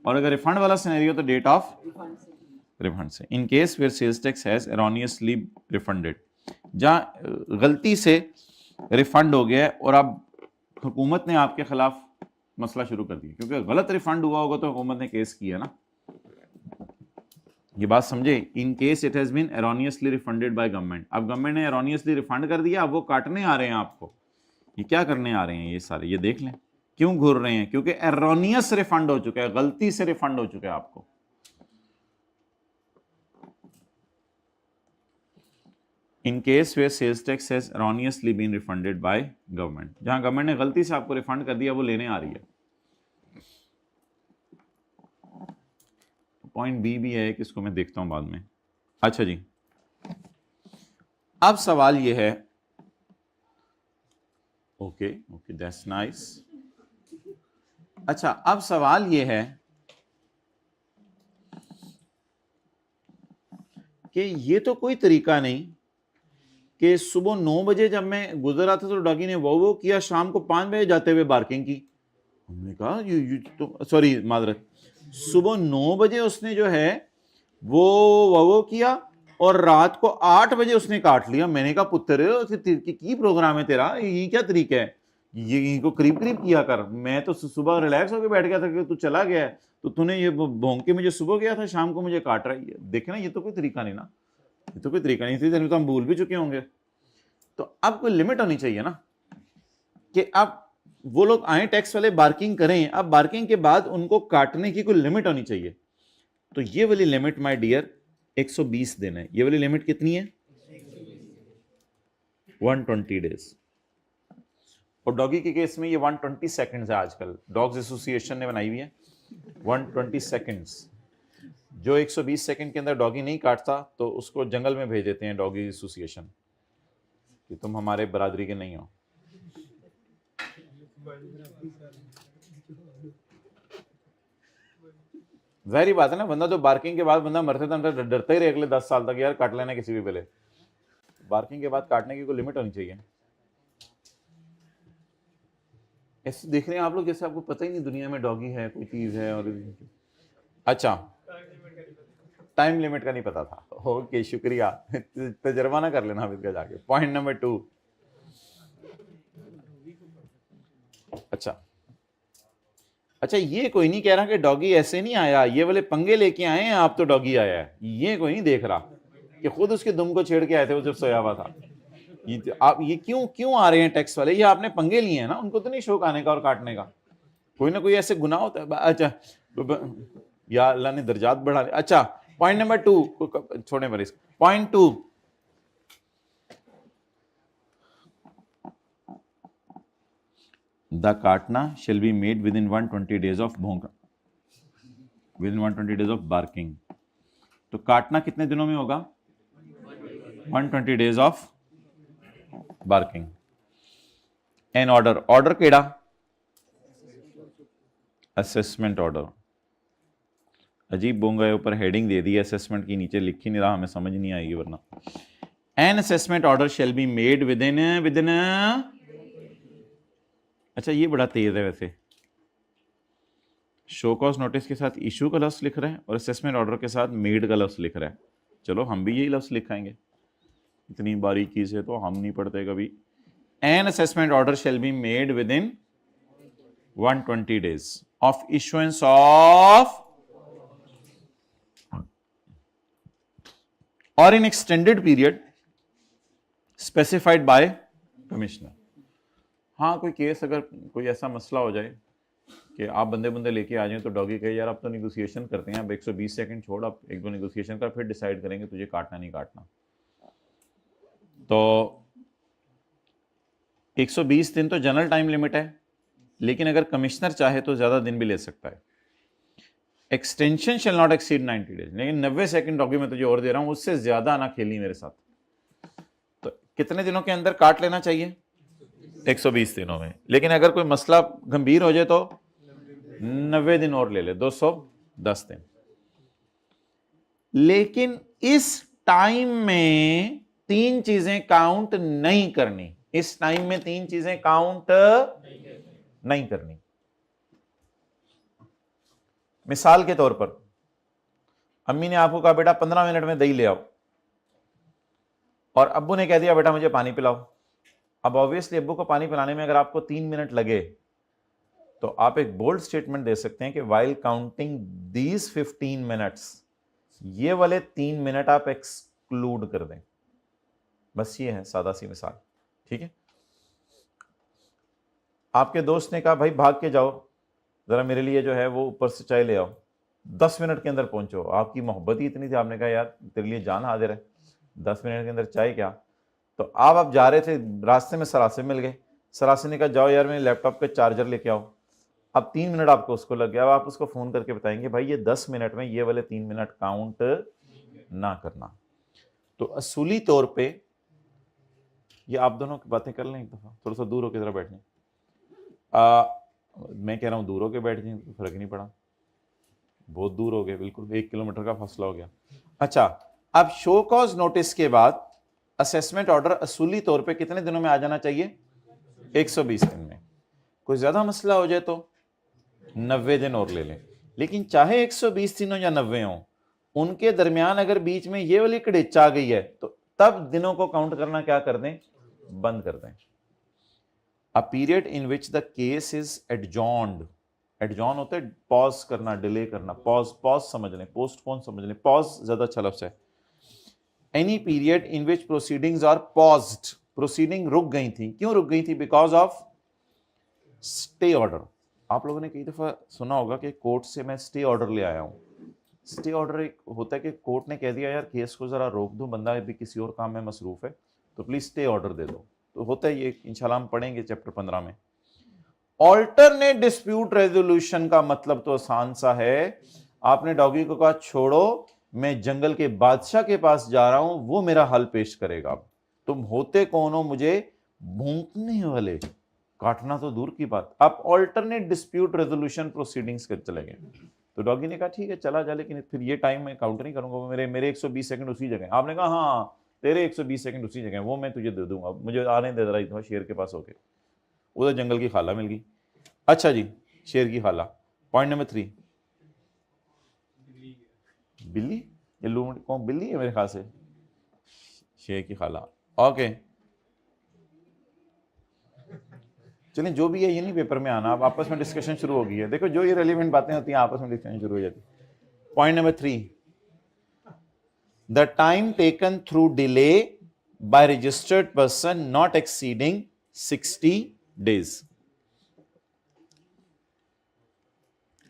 और अगर रिफंड वाला सिनेरियो तो डेट ऑफ रिफंड से। In case where sales tax has erroneously refunded, जहां गलती से रिफंड हो गया है और अब हुकूमत ने आपके खिलाफ मसला शुरू कर दिया, क्योंकि गलत रिफंड हुआ होगा तो हुकूमत ने केस किया ना, ये बात समझे। In case it has been erroneously refunded by government. अब गवर्नमेंट ने एरोनियसली रिफंड कर दिया, अब वो काटने आ रहे हैं आपको। ये क्या करने आ रहे हैं ये सारे? ये देख लें क्यों घूर रहे हैं, क्योंकि एरोनियस रिफंड हो चुका है, गलती से रिफंड हो चुका है आपको। In case where sales tax has erroneously been refunded by government, जहां गवर्नमेंट ने गलती से आपको रिफंड कर दिया वो लेने आ रही है। पॉइंट बी भी है कि इसको मैं देखता हूं बाद में। अच्छा जी, अब सवाल ये है, ओके दैट्स नाइस। अच्छा अब सवाल ये है कि ये तो कोई तरीका नहीं कि सुबह 9 बजे जब मैं गुजर रहा था तो डॉगी ने वो किया, शाम को 5 बजे जाते हुए बार्किंग की। हमने कहा ये तो सॉरी मादरत, सुबह 9 बजे उसने जो है वो किया और रात को 8 बजे उसने काट लिया। मैंने कहा पुत्र की प्रोग्राम है तेरा, ये क्या तरीका है? ये इनको करीब करीब किया कर। मैं तो सुबह रिलैक्स होकर बैठ गया था कि तू चला गया है तो तूने ये भोंग के मुझे सुबह गया था, शाम को मुझे काट रहा है। देखे ना, ये तो कोई तरीका नहीं ना, ये तो कोई तरीका नहीं थी, तो हम भूल भी चुके होंगे। तो अब कोई लिमिट होनी चाहिए ना कि अब वो लोग आए टैक्स वाले बार्किंग करें, अब बार्किंग के बाद उनको काटने की कोई लिमिट होनी चाहिए। तो ये वाली लिमिट माय डियर 120 दिन है, ये वाली लिमिट कितनी है 120 डेज। और डॉगी के केस में ये 120 सेकंड्स है, आजकल डॉग्स एसोसिएशन ने बनाई हुई है 120 सेकंड्स। जो 120 सेकंड के अंदर डॉगी नहीं काटता तो उसको जंगल में भेज देते हैं डॉगी एसोसिएशन कि तुम हमारे बरादरी के नहीं हो। जाहिर बात है ना, बंदा जो बार्किंग के बाद बंदा मरते दम डरता ही रहे अगले 10 साल तक, यार काट लेना किसी भी पहले। बार्किंग के बाद काटने की कोई लिमिट होनी चाहिए। ऐसे देख रहे हैं आप लोग जैसे आपको पता ही नहीं दुनिया में डॉगी है, कोई चीज है। और अच्छा, टाइम लिमिट का नहीं पता था, ओके शुक्रिया। तजर्बा ना कर लेना हाफिज का जाके। Point number 2। अच्छा, ये कोई नहीं कह रहा कि डॉगी ऐसे नहीं आया, ये वाले पंगे लेके आए हैं आप तो डॉगी आया है, ये कोई नहीं देख रहा कि खुद उसके दुम को छेड़ के आए थे वो जब सोया हुआ था। आप ये क्यों आ रहे हैं टैक्स वाले, ये आपने पंगे लिए हैं ना, उनको तो नहीं शौक आने का और काटने का। कोई ना कोई ऐसे गुनाह होता है। अच्छा, या अल्लाह ने दर्जात बढ़ा। अच्छा, पॉइंट नंबर 2 छोड़े पर इसको। पॉइंट 2, द काटना shall be made within 120 days of भौंकना, within 120 days of barking। तो काटना कितने दिनों में होगा 120 days of barking। An order केड़ा असेसमेंट ऑर्डर। अजीब बोंगा ऊपर हेडिंग दे दी असेसमेंट की, नीचे लिख ही नहीं रहा, हमें समझ नहीं आएगी वरना। N assessment order shall be made within अच्छा, ये बड़ा तेज है वैसे, शो कॉज नोटिस के साथ इशू का लफ्ज लिख रहा है और असेसमेंट ऑर्डर के साथ मेड का लफ्ज लिख रहा है। चलो हम भी यही लफ्ज लिखाएंगे, इतनी बारीकी से तो हम नहीं पढ़ते कभी। An assessment order shall be made within 120 days of issuance of or in extended period specified by commissioner. हाँ, कोई केस अगर कोई ऐसा मसला हो जाए कि आप बंदे लेके आ जाएं तो डॉगी कहे यार अब तो निगोसिएशन करते हैं, अब 120 सेकंड छोड़, अब एक दो निगोसिएशन कर, फिर डिसाइड करेंगे तुझे काटना नहीं काटना। तो 120 दिन तो जनरल टाइम लिमिट है, लेकिन अगर कमिश्नर चाहे तो ज्यादा दिन भी ले सकता है। Extension shall not exceed 90 days, लेकिन 90 सेकंड डॉगी में तुझे और दे रहा हूं, उससे ज्यादा ना खेली मेरे साथ। तो कितने दिनों के अंदर काट लेना चाहिए 120 दिनों में, लेकिन अगर कोई मसला गंभीर हो जाए तो 90 दिन और ले ले, 210 दिन। लेकिन इस टाइम में 3 चीजें काउंट नहीं करनी, इस टाइम में 3 चीजें काउंट नहीं करनी। मिसाल के तौर पर अम्मी ने आपको कहा बेटा 15 मिनट में दही ले आओ, और अब्बू ने कह दिया बेटा मुझे पानी पिलाओ। अब ऑब्वियसली अब्बू को पानी पिलाने में अगर आपको 3 मिनट लगे तो आप एक बोल्ड स्टेटमेंट दे सकते हैं कि वाइल काउंटिंग दीज 15 मिनट्स, ये वाले 3 मिनट आप एक्सक्लूड कर दें। बस ये है सादा सी मिसाल, ठीक है। आपके दोस्त ने कहा भाई भाग के जाओ जरा मेरे लिए जो है वो ऊपर से चाय ले आओ, 10 मिनट के अंदर पहुंचो। आपकी मोहब्बत ही इतनी थी, आपने कहा यार तेरे लिए जान हाजिर है, 10 मिनट के अंदर चाय क्या। तो आप जा रहे थे, रास्ते में सरासे मिल गए, सरासे ने कहा जाओ यार मेरे लैपटॉप पे चार्जर लेके आओ। अब 3 मिनट आपको उसको लग गया। अब आप उसको फोन करके बताएंगे भाई ये 10 मिनट में ये वाले 3 मिनट काउंट ना करना। तो असूली तौर पे ये आप दोनों की बातें कर लें एक दफा, थोड़ा सा दूर होकर जरा बैठ जाए। मैं कह रहा हूँ दूर होके बैठ जाए, फर्क नहीं पड़ा, बहुत दूर हो गए, बिल्कुल 1 किलोमीटर का फासला हो गया। अच्छा, अब शो कॉज नोटिस के बाद असेसमेंट ऑर्डर असूली तौर पे कितने दिनों में आ जाना चाहिए 120 दिन में। कोई ज्यादा मसला हो जाए तो 90 दिन और ले लें, लेकिन चाहे 120 दिन हो या 90 हो, उनके दरमियान अगर बीच में ये वाली कड़ेच आ गई है तो तब दिनों को काउंट करना क्या कर दें, बंद कर दें। A period in which the case is adjourned, adjourn होता है पॉज करना, डिले करना, पॉज समझ लें, पोस्टपोन समझ लें, पॉज ज्यादा अच्छा लफ्ज़ है। Any period in which proceedings are paused, proceeding रुक गई थी, क्यों रुक गई थी, बिकॉज ऑफ स्टे ऑर्डर। आप लोगों ने कई दफा सुना होगा कि कोर्ट से मैं स्टे ऑर्डर ले आया हूं, स्टे ऑर्डर एक होता है कि कोर्ट ने कह दिया यार केस को जरा रोक दो, बंदा अभी किसी और काम में मसरूफ है, तो प्लीज स्टे ऑर्डर दे दो। तो होता है ये, इंशाल्लाह हम पढ़ेंगे चैप्टर 15 में। ऑल्टरनेट डिस्प्यूट रेजोल्यूशन का मतलब तो आसान सा है, आपने डॉगी को कहा छोड़ो, मैं जंगल के बादशाह के पास जा रहा हूं, वो मेरा हल पेश करेगा। तुम होते कौन हो मुझे भूंकने वाले, काटना तो दूर की बात। आप ऑल्टरनेट डिस्प्यूट रेजोल्यूशन प्रोसीडिंग्स कर चले गए। तो डॉगी ने कहा ठीक है चला जा, लेकिन फिर ये टाइम मैं काउंट नहीं करूंगा, वो मेरे 120 सेकंड उसी जगह। आपने कहा हाँ तेरे 120 सेकंड उसी जगह, वो मैं तुझे दे दूंगा, मुझे आने दे रहा था शेर के पास होके। उधर जंगल की खाला मिल गई। अच्छा जी, शेर की खाला। पॉइंट नंबर 3, बिल्ली, ये लूमड़ी कौन, बिल्ली है मेरे ख्याल से, शेर की खाला। ओके चलिए जो भी है ये नहीं पेपर में आना, अब आपस में डिस्कशन शुरू हो गई है। देखो जो ये रेलिवेंट बातें होती हैं आपस में डिस्कशन शुरू हो जाती है। Point number 3, the time taken through delay by registered person not exceeding 60 days।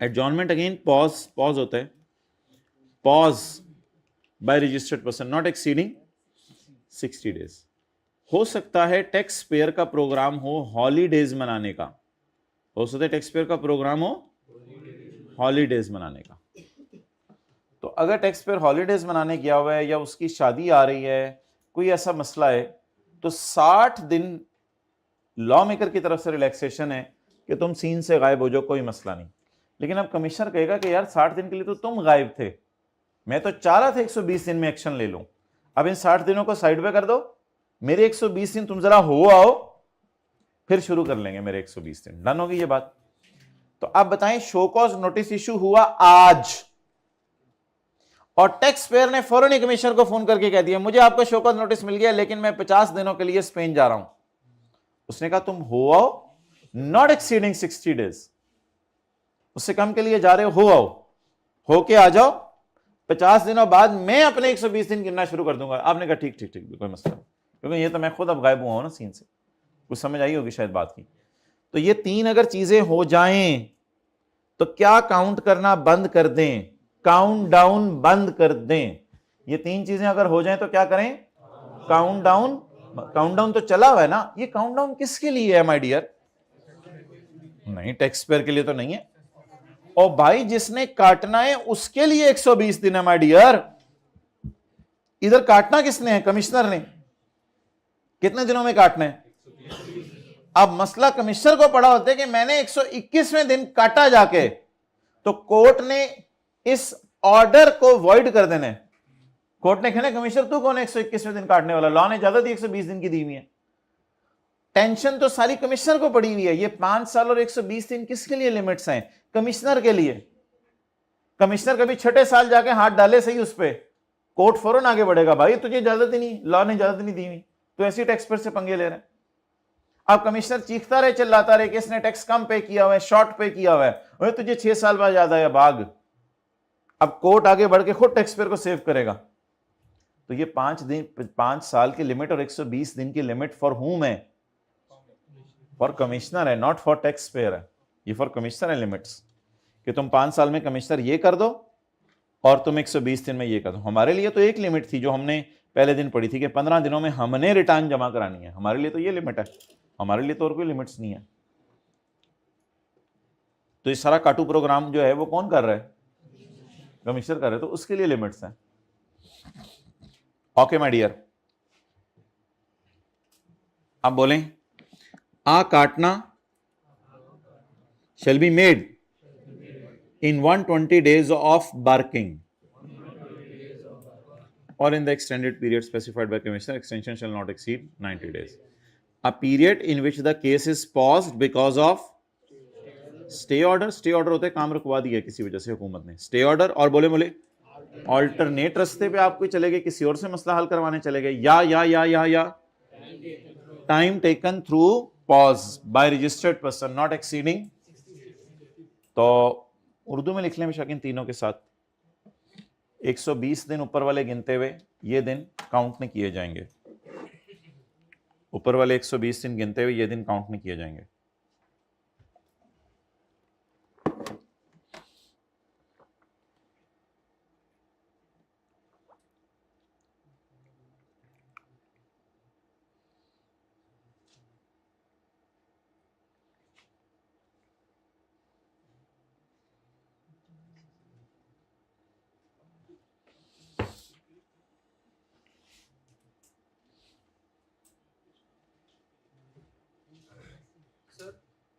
Adjournment again pause होता है, pause by registered person not exceeding 60 days। हो सकता है टैक्स पेयर का प्रोग्राम हो हॉलीडेज मनाने का, हो सकता है टैक्स पेयर का प्रोग्राम हो हॉलीडेज मनाने का। तो अगर टैक्स पेयर हॉलीडेज मनाने गया हुआ है या उसकी शादी आ रही है, कोई ऐसा मसला है, तो 60 दिन लॉ मेकर की तरफ से रिलैक्सेशन है कि तुम सीन से गायब हो जाओ, कोई मसला नहीं। लेकिन अब कमिश्नर कहेगा कि यार 60 दिन के लिए तो तुम गायब थे, मैं तो चाह रहा था 120 दिन में एक्शन ले लूं, अब इन 60 दिनों को साइड पे कर दो, मेरे 120 दिन तुम जरा हो आओ, फिर शुरू कर लेंगे मेरे 120 दिन। डन होगी ये बात। तो आप बताएं, शो कॉज नोटिस इशू हुआ आज और टैक्स पेयर ने फौरन ही कमिश्नर को फोन करके कह दिया मुझे आपका शो कॉज नोटिस मिल गया, लेकिन मैं 50 दिनों के लिए स्पेन जा रहा हूं। उसने कहा तुम हो आओ, नॉट एक्सीडिंग 60 days, उससे कम के लिए जा रहे हो आओ, होके आ जाओ, 50 दिनों बाद मैं अपने 120 दिन गिनना शुरू कर दूंगा। आपने कहा ठीक ठीक ठीक, कोई मसला नहीं, क्योंकि ये तो मैं खुद अब गायब हुआ हूं ना सीन से, कुछ समझ आई होगी शायद बात की। तो ये 3 अगर चीजें हो जाएं तो क्या काउंट करना बंद कर दें, काउंट डाउन बंद कर दें। ये 3 चीजें अगर हो जाएं तो क्या करें, काउंट डाउन। काउंट डाउन तो चला हुआ है ना, ये काउंट डाउन किसके लिए है माय डियर? नहीं, टैक्स पेयर के लिए तो नहीं है। और भाई जिसने काटना है उसके लिए 120 दिन है माय डियर। इधर काटना किसने है? कमिश्नर ने। कितने दिनों में काटना है? अब मसला कमिश्नर को पड़ा होता है कि मैंने 121वें दिन काटा जाके, तो कोर्ट ने इस ऑर्डर को वॉइड कर देना है। कोर्ट ने कहना कमिश्नर तू कौन है 121वें दिन काटने वाला, लॉ ने इजाजत 120 दिन की दी हुई है। टेंशन तो सारी कमिश्नर को पड़ी हुई है। ये 5 साल और 120 दिन किसके लिए लिमिट्स हैं? कमिश्नर के लिए। कमिश्नर कभी छठे साल जाके हाथ डाले सही उस पर, कोर्ट फौरन आगे बढ़ेगा, भाई तुझे इजाजत ही नहीं, लॉ ने इजाजत नहीं दी हुई, तो ऐसी टैक्स पेयर से पंगे ले रहे हैं। अब कमिश्नर चीखता रहे चिल्लाता रहे कि इसने टैक्स कम पे किया हुआ है, शॉर्ट पे किया हुआ है, तुझे 6 साल बाद याद आया भाग। अब कोर्ट आगे बढ़ के खुद टैक्स पेयर को सेव करेगा। तो ये 5 साल की लिमिट और 120 दिन की लिमिट फॉर हुम है? फॉर कमिश्नर है, नॉट फॉर टैक्स पेयर है। ये फॉर कमिश्नर है लिमिट्स, कि तुम 5 साल में कमिश्नर ये कर दो और तुम 120 दिन में ये कर दो। हमारे लिए तो एक लिमिट थी जो हमने पहले दिन पढ़ी थी कि 15 दिनों में हमने रिटर्न जमा करानी है। हमारे लिए तो ये लिमिट है, हमारे लिए तो और कोई लिमिट्स नहीं है। तो ये सारा काटू प्रोग्राम जो है वो कौन कर रहा है? कमिश्नर कर रहे हैं, तो उसके लिए लिमिट्स हैं। ओके माय डियर, आप बोलें आ काटना shall be made in 120 days of barking or in the extended period specified by commissioner. Extension shall not exceed 90 days. A period in which the case is paused because of stay order. Stay order होते हैं काम रुकवा दिया किसी वजह से हुकूमत ने, stay order। और बोले ऑल्टरनेट रास्ते पे आप कोई चले गए, किसी और से मसला हल करवाने चले गए, या time taken through pause by registered person not exceeding. तो उर्दू में लिख लें बेशक इन तीनों के साथ, 120 दिन ऊपर वाले गिनते हुए ये दिन काउंट नहीं किए जाएंगे। ऊपर वाले 120 दिन गिनते हुए ये दिन काउंट नहीं किए जाएंगे।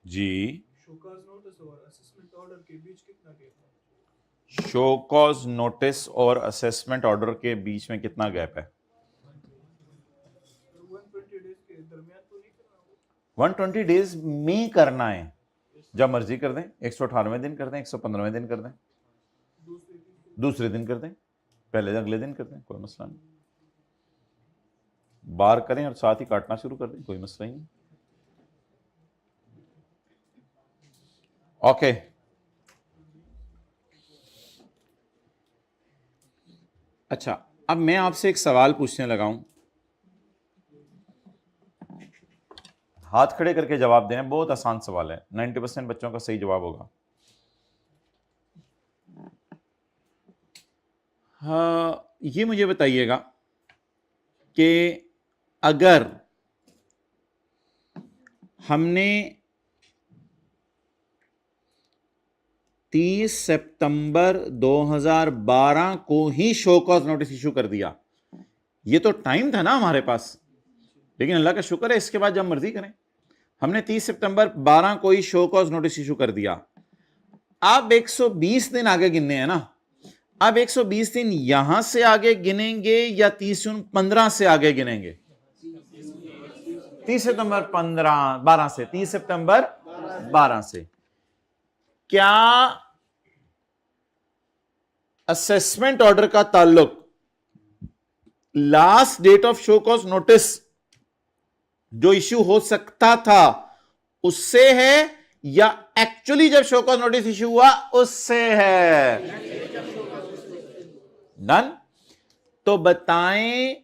जी, शोकॉज नोटिस और असेसमेंट ऑर्डर के बीच कितना गैप है? शो कॉज नोटिस और असेसमेंट ऑर्डर के बीच में कितना गैप है? 120 डेज के दरमियान तो नहीं करना होगा? 120 डेज में करना है, जब मर्जी कर दें, 118वें दिन कर दें, 115वें दिन कर दें, दूसरे दिन कर दें, पहले अगले दिन कर दें, कोई मसला नहीं। बार करें और साथ ही काटना शुरू कर दें, कोई मसला ही नहीं। ओके, अच्छा, अब मैं आपसे एक सवाल पूछने लगा हूं, हाथ खड़े करके जवाब देना, बहुत आसान सवाल है, 90% बच्चों का सही जवाब होगा। हाँ, ये मुझे बताइएगा कि अगर हमने 30 सितंबर 2012 को ही शो कॉज नोटिस इशू कर दिया, ये तो टाइम था ना हमारे पास, लेकिन अल्लाह का शुक्र है इसके बाद जब मर्जी करें। हमने 30 सितंबर 12 को ही शो कॉज नोटिस इशू कर दिया। अब 120 दिन आगे गिनने हैं ना, अब 120 दिन यहां से आगे गिनेंगे या 30 जून 15 से आगे गिनेंगे? 30 सितंबर 12 से, 30 सितंबर 12 से। क्या असेसमेंट ऑर्डर का ताल्लुक last date of show cause notice जो इश्यू हो सकता था उससे है, या एक्चुअली जब शो कॉज नोटिस इश्यू हुआ उससे है? डन। तो बताएं,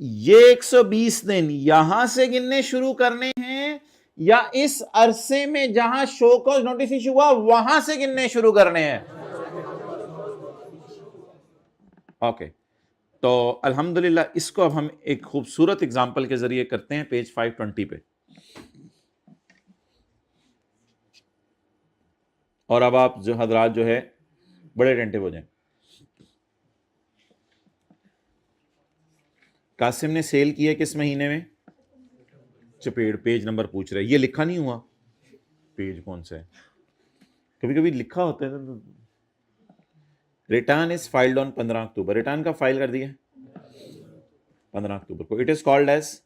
ये 120 दिन यहां से गिनने शुरू करने हैं या इस अरसे में जहां शो कॉज नोटिस इश्यू हुआ वहां से गिनने शुरू करने हैं? ओके, तो अल्हम्दुलिल्लाह इसको अब हम एक खूबसूरत एग्जाम्पल के जरिए करते हैं, पेज 520 पे। और अब आप जो हजरात जो है बड़े अटेंटिव हो जाएं। कासिम ने सेल किया किस महीने में? चपेट, पेज नंबर पूछ रहे, ये लिखा नहीं हुआ, पेज कौन सा है? कभी कभी लिखा होता है। Return is filed on 15 October, return का फाइल कर दिया 15 अक्टूबर को। It is called as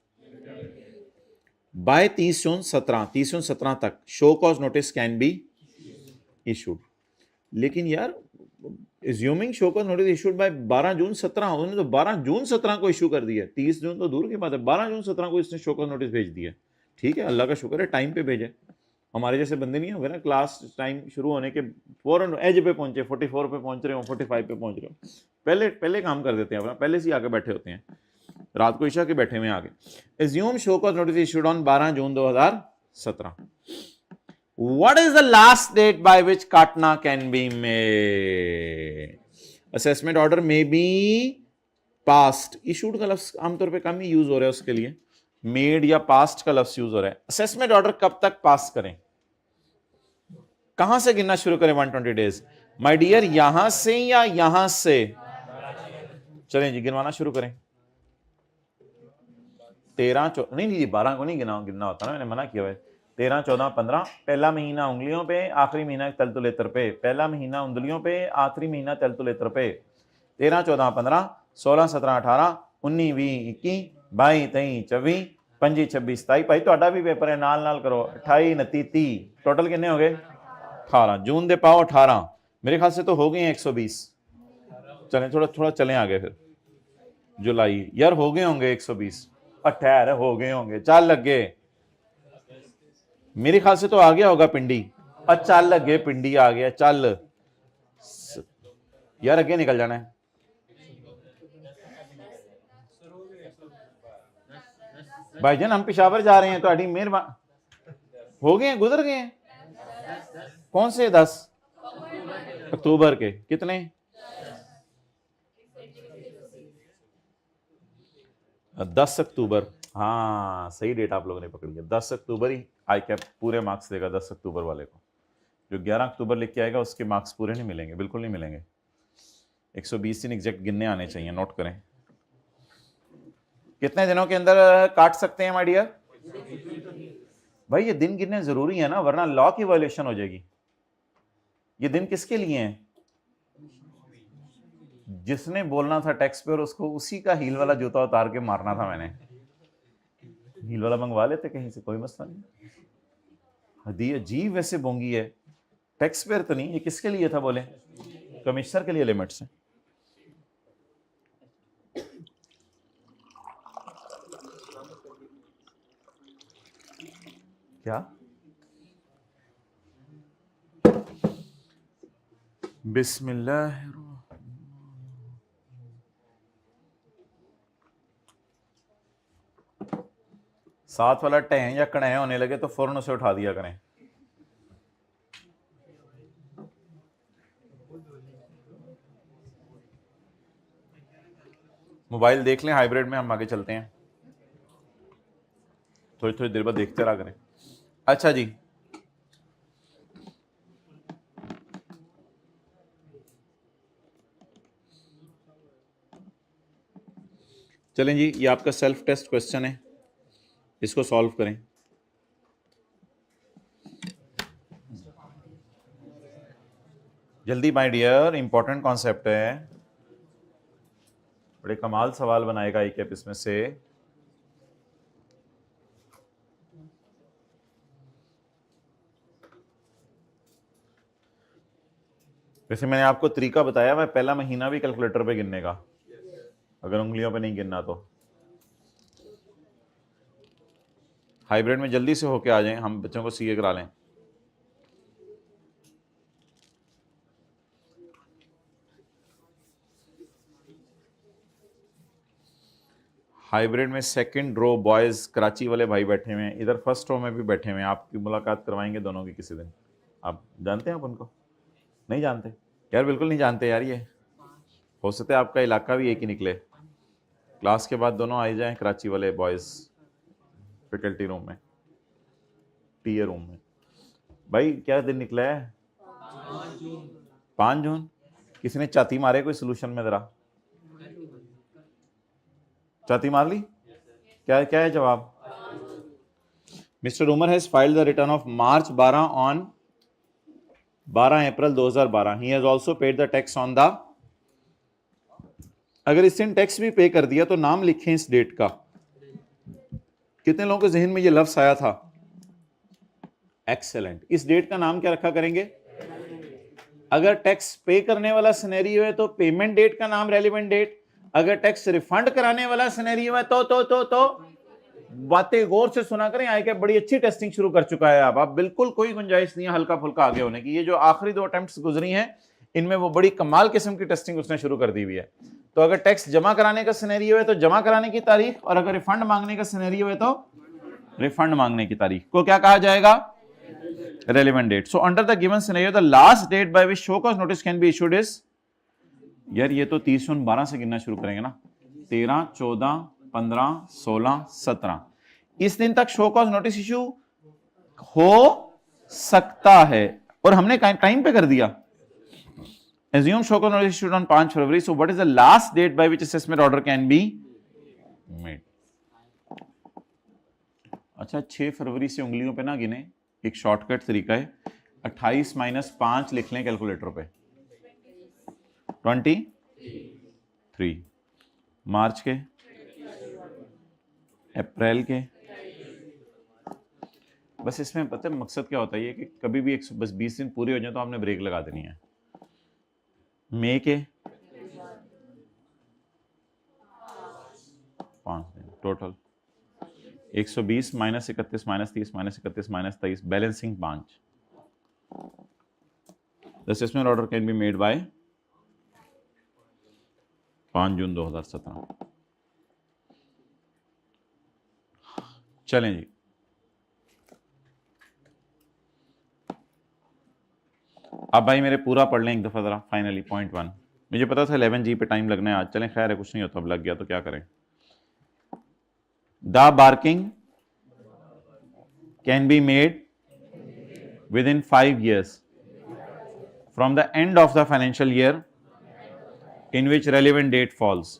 by 30 June 17 तक show cause notice can be issued. लेकिन यार, assuming show cause notice issued by 12 June 17, उन्होंने तो 12 जून 17 को इशू कर दिया, 30 जून तो दूर की बात है, 12 जून 17 को इसने शो कॉज नोटिस भेज दिया। ठीक है, अल्लाह का शुक्र है टाइम पे भेजे। हमारे जैसे बंदे नहीं हो गए ना, क्लास टाइम शुरू होने के फौरन एज पे पहुंचे, 44 पे पहुंच रहे हो, 45 पे पहुंच रहे हो, पहले काम कर देते हैं अपना, पहले से ही आके बैठे होते हैं, रात को इशा के बैठे हुए आगे। Assume show cause notice issued on 12 June 2017। What is the last date by which Katna can be made? Assessment order may be passed. Issued का लफ्ज आमतौर पे कम ही यूज हो रहा है उसके लिए, मेड या पास्ट का लफ्ज यूज हो रहा है। असेसमेंट ऑर्डर कब तक पास करें, कहां से गिनना शुरू करें 120 डेज? माय डियर, यहां से या यहां से? चलें जी, गिनवाना शुरू करें। 13 नहीं जी, 12 को नहीं गिनना होता ना, मैंने मना किया है। 13, 14, 15, पहला महीना उंगलियों पे, आखिरी महीना तलतुलेतर पे, पहला महीना उंगलियों पे, आखिरी महीना तलतुलेतर पे। 13, 14, 15, 16, 17, 18, 19, 20, 21, 22, 23, 24, 25, 26, 27। भाई ਤੁਹਾਡਾ भी पेपर है, नाल करो। 28, 29, 30, टोटल कितने हो गए? 18। जून दे पाओ 18, मेरे ख्याल से तो हो गए हैं 120। चलें थोड़ा चलें आगे फिर। जुलाई, यार हो गए होंगे 120। ठहर, हो गए होंगे, चल लगे, मेरे ख्याल से तो आ गया होगा पिंडी। चल लगे, पिंडी आ गया, चल यार अगे निकल जाना है। भाईजान हम पेशावर जा रहे हैं, तो मेहरबान, हो गए हैं, गुजर गए हैं। कौन से 10 अक्टूबर के? कितने? 10 अक्टूबर, हाँ सही डेट आप लोगों ने पकड़ी है, 10 अक्टूबर ही आई कैप पूरे मार्क्स देगा 10 अक्टूबर वाले को। जो 11 अक्टूबर लिख के आएगा उसके मार्क्स पूरे नहीं मिलेंगे, बिल्कुल नहीं मिलेंगे। 120 दिन एग्जैक्ट गिनने आने चाहिए, नोट करें। कितने दिनों के अंदर काट सकते हैं माय डियर? भाई ये दिन गिनने जरूरी है ना, वरना लॉ की वायलेशन हो जाएगी। ये दिन किसके लिए हैं? जिसने बोलना था टैक्स पेयर, उसको उसी का हील वाला जूता उतार के मारना था मैंने। हील वाला मंगवा लेते कहीं से, कोई मसला नहीं। हदी अजीब वैसे बोंगी है, टैक्स पेयर तो नहीं। ये किसके लिए था बोले? कमिश्नर के लिए लिमिट्स है। क्या बिस्मिल्लाह। साथ वाला टह या कणह होने लगे तो फौरन उसे उठा दिया करें। मोबाइल देख लें हाइब्रिड में, हम आगे चलते हैं। थोड़ी थोड़ी देर बाद देखते रहा करें। अच्छा जी, चलें जी, ये आपका सेल्फ टेस्ट क्वेश्चन है, इसको सॉल्व करें। जल्दी माय डियर, इंपॉर्टेंट कॉन्सेप्ट है, बड़े कमाल सवाल बनाएगा एक इसमें से। वैसे मैंने आपको तरीका बताया, मैं पहला महीना भी कैलकुलेटर पे गिनने का, अगर उंगलियों पे नहीं गिनना तो। हाइब्रिड में जल्दी से होके आ जाएं, हम बच्चों को सीए करा लें। हाइब्रिड में सेकंड रो बॉयज कराची वाले भाई बैठे हुए हैं, इधर फर्स्ट रो में भी बैठे हुए हैं, आपकी मुलाकात करवाएंगे दोनों की किसी दिन। आप जानते हैं आप उनको? नहीं जानते यार, बिल्कुल नहीं जानते यार। ये हो सकता है आपका इलाका भी एक ही निकले। क्लास के बाद दोनों आ जाएं कराची वाले बॉयज फैकल्टी रूम में, टीए रूम में। भाई क्या दिन निकला है? 5 जून। किसी ने चाती मारे कोई सोल्यूशन में? जरा चाती मार ली? क्या क्या है जवाब? Mister Umar has filed the return of March 12 on 12 April 2012। He has also paid the tax on the. अगर इस दिन टैक्स भी पे कर दिया तो नाम लिखें इस डेट का। कितने लोगों के जहन में ये लफ्ज आया था? एक्सेलेंट। इस डेट का नाम क्या रखा करेंगे? अगर टैक्स पे करने वाला सिनेरियो है तो पेमेंट डेट का नाम रेलिवेंट डेट। अगर टैक्स रिफंड कराने वाला सिनेरियो है तो बातें गौर से सुना करें। आई के बड़ी अच्छी टेस्टिंग शुरू कर चुका है आप बिल्कुल कोई गुंजाइश नहीं है हल्का फुल्का आगे होने की। ये जो आखिरी 2 अटेम्प्ट्स गुजरी हैं, इनमें वो बड़ी कमाल किस्म की टेस्टिंग उसने शुरू कर दी हुई है। तो अगर टैक्स जमा कराने का सिनेरियो है तो जमा कराने की तारीख, और अगर रिफंड मांगने का सिनेरियो है तो रिफंड मांगने की तारीख को क्या कहा जाएगा? Relevant date. So under the given scenario the last date by which show cause notice can be issued is. यार ये तो 30/12 से गिनना शुरू करेंगे ना। 13, 14, 15, 16, 17 इस दिन तक शो कॉज नोटिस इशू हो सकता है, और हमने टाइम पे कर दिया। Assume show cause notice issued on 5 February. So what is the last date by which assessment order can be made? अच्छा, 6 फरवरी से उंगलियों पे ना गिने, एक शॉर्टकट तरीका है। 28 - 5 लिख लें कैलकुलेटर पे। 23 मार्च के, अप्रैल के। बस इसमें पता है मकसद क्या होता है कि कभी भी बस 20 दिन पूरे हो जाए तो आपने ब्रेक लगा देनी है। मई के 5 दिन total. 120 - 31 - 30 - 31 - 23 balancing 5। The assessment order can be made by 5 जून 2017। चलें जी, अब भाई मेरे पूरा पढ़ लें एक दफा जरा फाइनली। पॉइंट 1 मुझे पता था 11G पे टाइम लगना है आज। चलें खैर है, कुछ नहीं होता, अब लग गया तो क्या करें। The barking can be made within 5 years from the end of the financial year in which relevant date falls.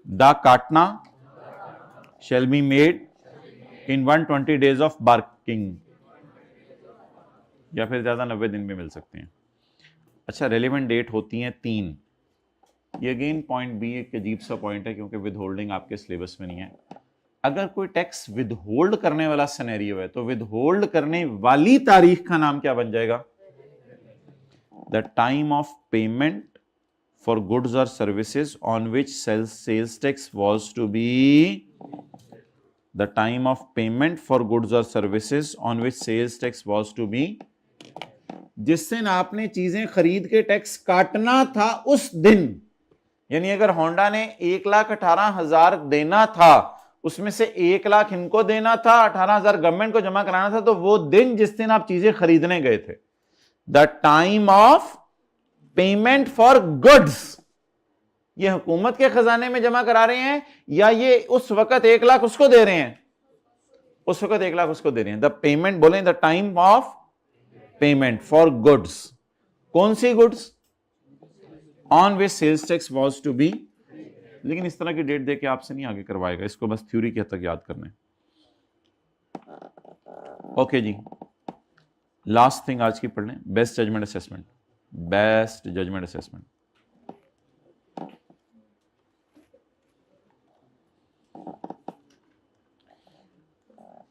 The katna shall be made in 120 days of barking, या फिर ज्यादा 90 दिन में मिल सकते हैं। अच्छा, रेलिवेंट डेट होती हैं 3। ये अगेन पॉइंट बी एक अजीब सा पॉइंट है क्योंकि विद होल्डिंग आपके सिलेबस में नहीं है। अगर कोई टैक्स विद होल्ड करने वाला सिनेरियो है तो विद होल्ड करने वाली तारीख का नाम क्या बन जाएगा? The time of payment for goods or services on which sales tax was to be, the time of payment for goods or services on which sales tax was to be, जिस दिन आपने चीजें खरीद के टैक्स काटना था उस दिन। यानी अगर होंडा ने 1,18,000 देना था, उसमें से 1 लाख इनको देना था, 18,000 गवर्नमेंट को जमा कराना था, तो वो दिन जिस दिन आप चीजें खरीदने गए थे, the time of payment for goods, ये हुकूमत के खजाने में जमा करा रहे हैं या ये उस वक्त 1 लाख उसको दे रहे हैं? उस वक्त 1 लाख उसको दे रहे हैं। द पेमेंट बोले the time of payment for goods, कौन सी goods? On which sales tax was to be. लेकिन इस तरह की डेट दे के आपसे नहीं आगे करवाएगा, इसको बस थ्योरी के हद तक याद करना है। ओके जी, लास्ट थिंग आज की पढ़ लें, best judgment assessment. Best judgment assessment,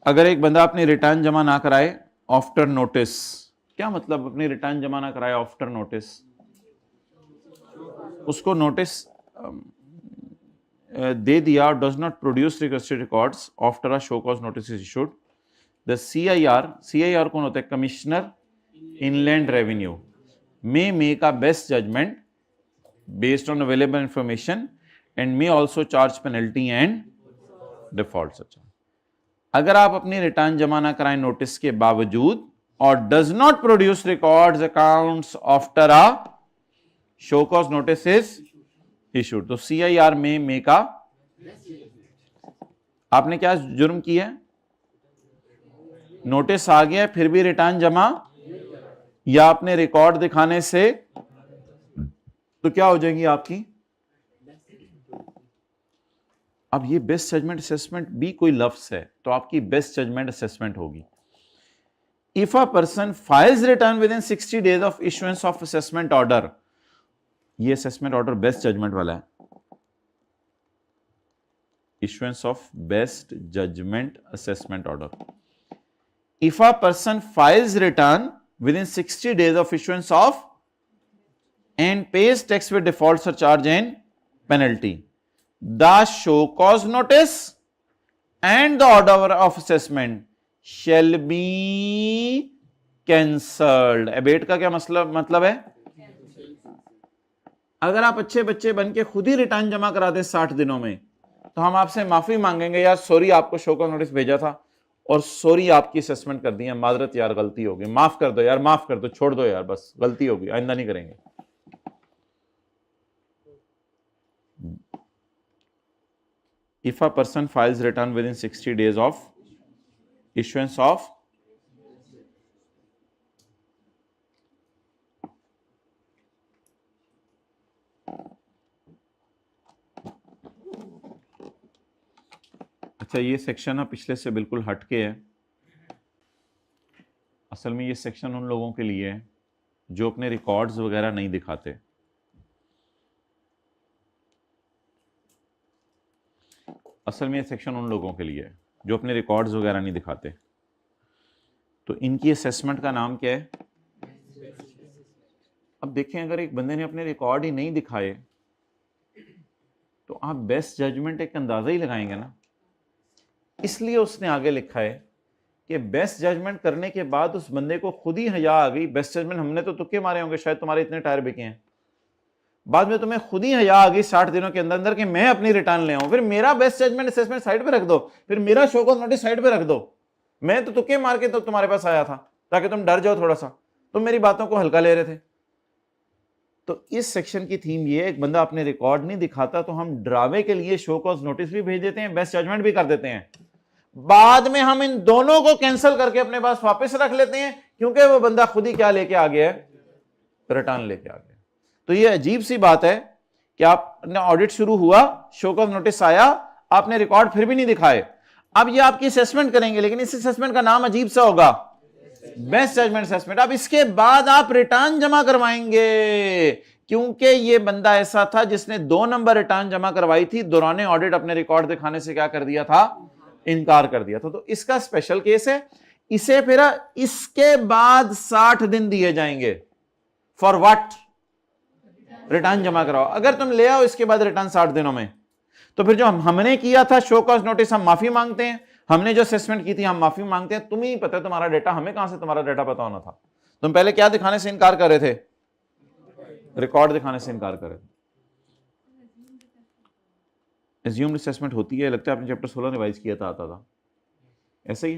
अगर एक बंदा अपनी रिटर्न जमा ना कराए आफ्टर नोटिस, क्या मतलब अपनी रिटर्न जमा ना कराए आफ्टर नोटिस? उसको नोटिस दे दिया, does not produce requested records after a show cause notice is issued, the CIR कौन होता है? Commissioner inland revenue may make a best judgment based on available information and may also charge penalty and defaults। अच्छा, अगर आप अपनी return जमा ना कराएं नोटिस के बावजूद और does not produce records accounts after a show cause notice is issued, तो CIR में मेक अ, आपने क्या जुर्म किया है? नोटिस आ गया फिर भी रिटर्न जमा, या आपने रिकॉर्ड दिखाने से, तो क्या हो जाएगी आपकी? अब ये बेस्ट जजमेंट असेसमेंट भी कोई लफ्ज है तो आपकी बेस्ट जजमेंट असेसमेंट होगी। If a person files return within 60 days of issuance of assessment order, ये असेसमेंट ऑर्डर बेस्ट जजमेंट वाला है, issuance of best judgment assessment order. If a person files return within 60 days of issuance of and pays tax with default surcharge and penalty, the show cause notice and the order of assessment shall be cancelled। abate का क्या मतलब है? अगर आप अच्छे बच्चे बन के खुद ही रिटर्न जमा करा दे 60 दिनों में, तो हम आपसे माफी मांगेंगे, यार सॉरी आपको शो कॉज नोटिस भेजा था और सॉरी आपकी असेसमेंट कर दी है, माजरत यार गलती हो गई, माफ कर दो यार, माफ कर दो, छोड़ दो यार, बस गलती हो गई, आइंदा नहीं करेंगे। If a person files return within 60 days of issuance of, अच्छा ये सेक्शन ना पिछले से बिल्कुल हटके है। असल में ये सेक्शन उन लोगों के लिए है जो अपने रिकॉर्ड्स वगैरह नहीं दिखाते। असल में ये सेक्शन उन लोगों के लिए है जो अपने रिकॉर्ड्स वगैरह नहीं दिखाते। तो इनकी असेसमेंट का नाम क्या है? अब देखें, अगर एक बंदे ने अपने रिकॉर्ड ही नहीं दिखाए तो आप बेस्ट जजमेंट एक अंदाजा ही लगाएंगे ना। इसलिए उसने आगे लिखा है कि बेस्ट जजमेंट करने के बाद उस बंदे को खुद ही हया आ गई। बेस्ट जजमेंट हमने तो तुक्के मारे होंगे, शायद तुम्हारे इतने टायर बिके हैं, बाद में तुम्हें खुद ही हया आ गई 60 दिनों के अंदर अंदर कि मैं अपनी रिटर्न ले आऊं, फिर मेरा बेस्ट जजमेंट असेसमेंट साइड पे रख दो, फिर मेरा शो कॉज नोटिस साइड पे रख दो। मैं तो तुक्के मार के तो तुम्हारे पास आया था ताकि तुम डर जाओ थोड़ा सा, तुम मेरी बातों को हल्का ले रहे थे। तो इस सेक्शन की थीम ये है, एक बंदा अपने रिकॉर्ड नहीं दिखाता तो हम ड्रामे के लिए शो कॉज नोटिस भी भेज देते हैं, बेस्ट जजमेंट भी कर देते हैं, बाद में हम इन दोनों को कैंसिल करके अपने पास वापस रख लेते हैं क्योंकि वो बंदा खुद ही क्या लेके आ गया है? रिटर्न लेके आ गया। तो ये अजीब सी बात है कि आपने ऑडिट शुरू हुआ, शो कॉज नोटिस आया, आपने रिकॉर्ड फिर भी नहीं दिखाए, अब ये आपकी असेसमेंट करेंगे, लेकिन इस असेसमेंट का नाम अजीब सा होगा, बेस्ट जजमेंट असेसमेंट। अब इसके बाद आप रिटर्न जमा करवाएंगे, क्योंकि ये बंदा ऐसा था जिसने 2 नंबर रिटर्न जमा करवाई थी, दौरान ऑडिट अपने रिकॉर्ड दिखाने से क्या कर दिया था, इनकार कर दिया था। तो इसका स्पेशल केस है। इसे फिर इसके बाद 60 दिन दिए जाएंगे। For what? रिटर्न जमा कराओ। अगर तुम ले आओ इसके बाद रिटर्न 60 दिनों में, तो फिर जो हमने किया था शो कॉज नोटिस, हम माफी मांगते हैं। हमने जो असेसमेंट की थी हम माफी मांगते हैं। तुम्हें ही पता है तुम्हारा डेटा, हमें कहां से तुम्हारा डेटा पता होना था? तुम पहले क्या दिखाने से इनकार कर रहे थे? रिकॉर्ड दिखाने से इनकार कर रहे थे। एज्यूम्ड असेसमेंट होती है, लगता है आपने चैप्टर 16 रिवाइज किया था, आता था ऐसे ही।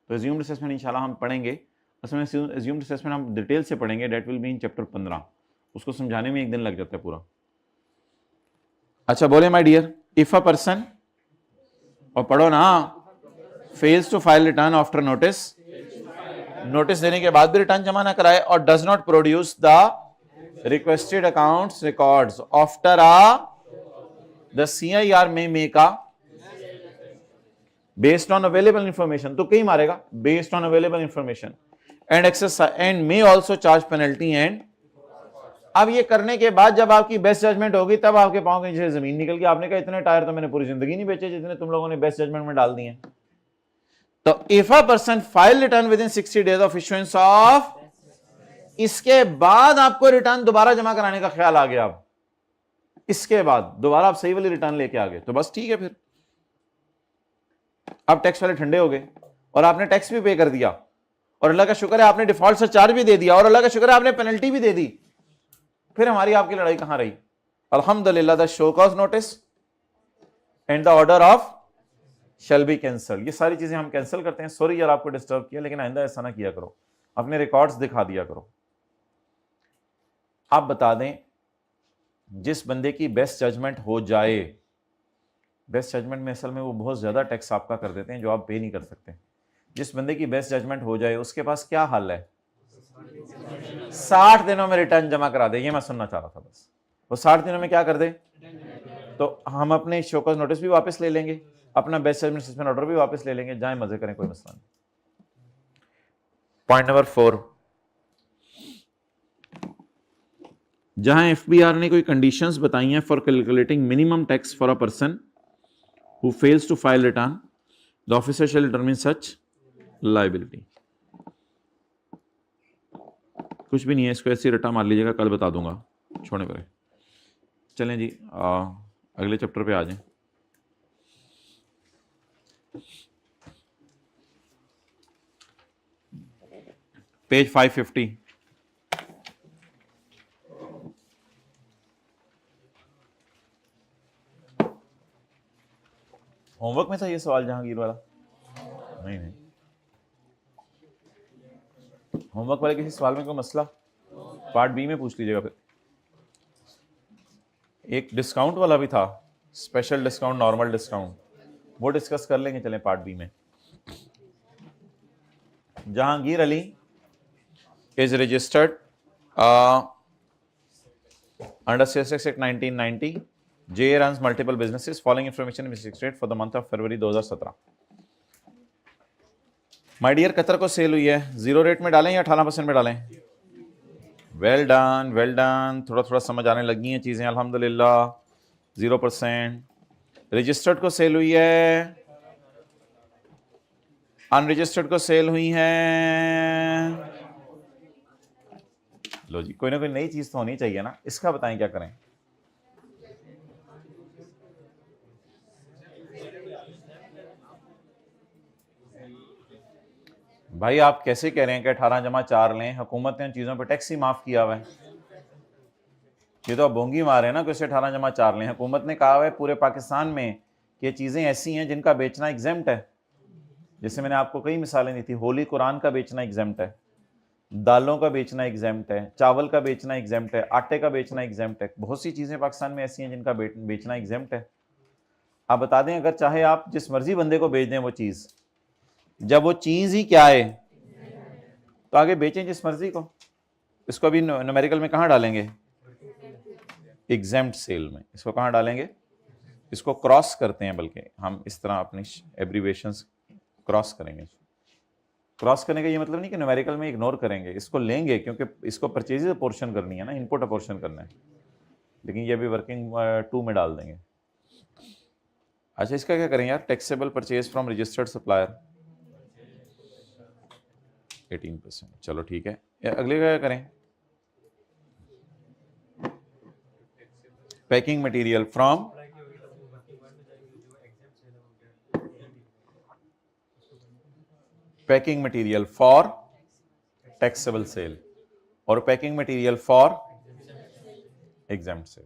तो एज्यूम्ड असेसमेंट इंशाल्लाह हम पढ़ेंगे। असल में एज्यूम्ड असेसमेंट हम डिटेल से पढ़ेंगे, date will be in chapter 15। उसको समझाने में 1 दिन लग जाता है पूरा। अच्छा बोले my dear, if a person, और पढ़ो ना, fails to file return after notice, notice देने के बाद भी रिटर्न जमा ना कराए, और does not produce the requested accounts records after the CIR में make a based on available information, तो कहीं मारेगा based on available information and exercise and may also charge penalty and. अब ये करने के बाद जब आपकी बेस्ट जजमेंट होगी, तब आपके पांव के नीचे जमीन निकल गई। आपने कहा इतने टायर तो मैंने पूरी जिंदगी नहीं बेचे जितने तुम लोगों ने बेस्ट जजमेंट में डाल दिए। तो if a person file return within 60 days of issuance of, इसके बाद आपको रिटर्न दोबारा जमा कराने का ख्याल आ गया, अब इसके बाद दोबारा आप सही वाली रिटर्न लेके आ गए, तो बस ठीक है। फिर अब टैक्स वाले ठंडे हो गए और आपने टैक्स भी पे कर दिया, और अल्लाह का शुक्र है आपने डिफॉल्ट सरचार्ज भी दे दिया, और अल्लाह का शुक्र है आपने पेनल्टी भी दे दी। फिर हमारी आपकी लड़ाई कहां रही? अल्हम्दुलिल्लाह the show cause notice and the order of shall be cancel, ये सारी चीजें हम कैंसिल करते हैं। सॉरी यार आपको डिस्टर्ब किया, लेकिन आइंदा ऐसा ना किया करो, अपने रिकॉर्ड्स दिखा दिया करो। आप बता दें, जिस बंदे की बेस्ट जजमेंट हो जाए, बेस्ट जजमेंट में असल में वो बहुत ज्यादा टैक्स आपका कर देते हैं जो आप पे नहीं कर सकते। जिस बंदे की बेस्ट जजमेंट हो जाए उसके पास क्या हल है? 60 दिनों में रिटर्न जमा करा दे। ये मैं सुनना चाह रहा था बस। वो 60 दिनों में क्या कर दे? तो हम अपने शो कॉज नोटिस भी वापस ले लेंगे, अपना बेस्ट जजमेंट असेसमेंट ऑर्डर भी वापस ले लेंगे, जाए मजे करें, कोई मसला नहीं। पॉइंट नंबर 4, जहां FBR ने कोई कंडीशंस बताई हैं for calculating minimum tax for a person who fails to file return, the officer shall determine such liability. कुछ भी नहीं है, इसको ऐसे रटा मार लीजिएगा, कल बता दूंगा, छोड़ने पर। चलें जी, अगले चैप्टर पे आ जाएं। पेज 550। होमवर्क में था ये सवाल जहांगीर वाला? नहीं, होमवर्क वाले किसी सवाल में कोई मसला पार्ट बी में पूछ लीजिएगा। फिर एक डिस्काउंट वाला भी था, स्पेशल डिस्काउंट, नॉर्मल डिस्काउंट, वो डिस्कस कर लेंगे, चलें पार्ट बी में। Jahangir Ali is registered under sales tax act 1990, he runs multiple businesses, following information is expected for the month of February 2017। My dear, Qatar को सेल हुई है, 0 रेट में डालें या 18% में डालें? वेल डन, वेल डन, थोड़ा थोड़ा समझ आने लगी हैं चीज़ें, अल्हम्दुलिल्लाह। 0%। रजिस्टर्ड को सेल हुई है, अनरजिस्टर्ड को सेल हुई है। लो जी, कोई ना कोई नई चीज़ तो होनी चाहिए ना, इसका बताएं क्या करें? भाई आप कैसे कह रहे हैं कि 18+4 लें? हुकूमत ने उन चीज़ों पर टैक्स ही माफ़ किया हुआ है। ये तो आप बोंगी मारे हैं ना, कैसे 18+4 लें? हुकूमत ने कहा हुआ है पूरे पाकिस्तान में कि चीज़ें ऐसी हैं जिनका बेचना एग्जेम्प्ट है। जैसे मैंने आपको कई मिसालें दी थी, होली कुरान का बेचना एग्जेम्प्ट है, दालों का बेचना एग्जेम्प्ट है, चावल का बेचना एग्जेम्प्ट है, आटे का बेचना एग्जेम्प्ट है। बहुत सी चीज़ें पाकिस्तान में ऐसी हैं जिनका बेचना एग्जेम्प्ट है। आप बता दें, अगर चाहे आप जिस मर्जी बंदे को बेच दें वो चीज़, जब वो चीज़ ही क्या है तो आगे बेचें जिस मर्जी को। इसको अभी न्यूमेरिकल में कहाँ डालेंगे? एग्जेम्प्ट सेल में। इसको कहाँ डालेंगे? इसको क्रॉस करते हैं, बल्कि हम इस तरह अपनी एब्रीवेशंस क्रॉस करेंगे। क्रॉस करने का ये मतलब नहीं कि न्यूमेरिकल में इग्नोर करेंगे, इसको लेंगे क्योंकि इसको परचेजेज अपोर्शन करनी है ना, इनपुट अपोर्शन करना है, लेकिन ये भी वर्किंग 2 में डाल देंगे। अच्छा, इसका क्या करें यार? Taxable purchase from registered supplier 18%, चलो ठीक है। अगले का क्या करें? Packing material from packing material for taxable sale और packing material for exempt sale.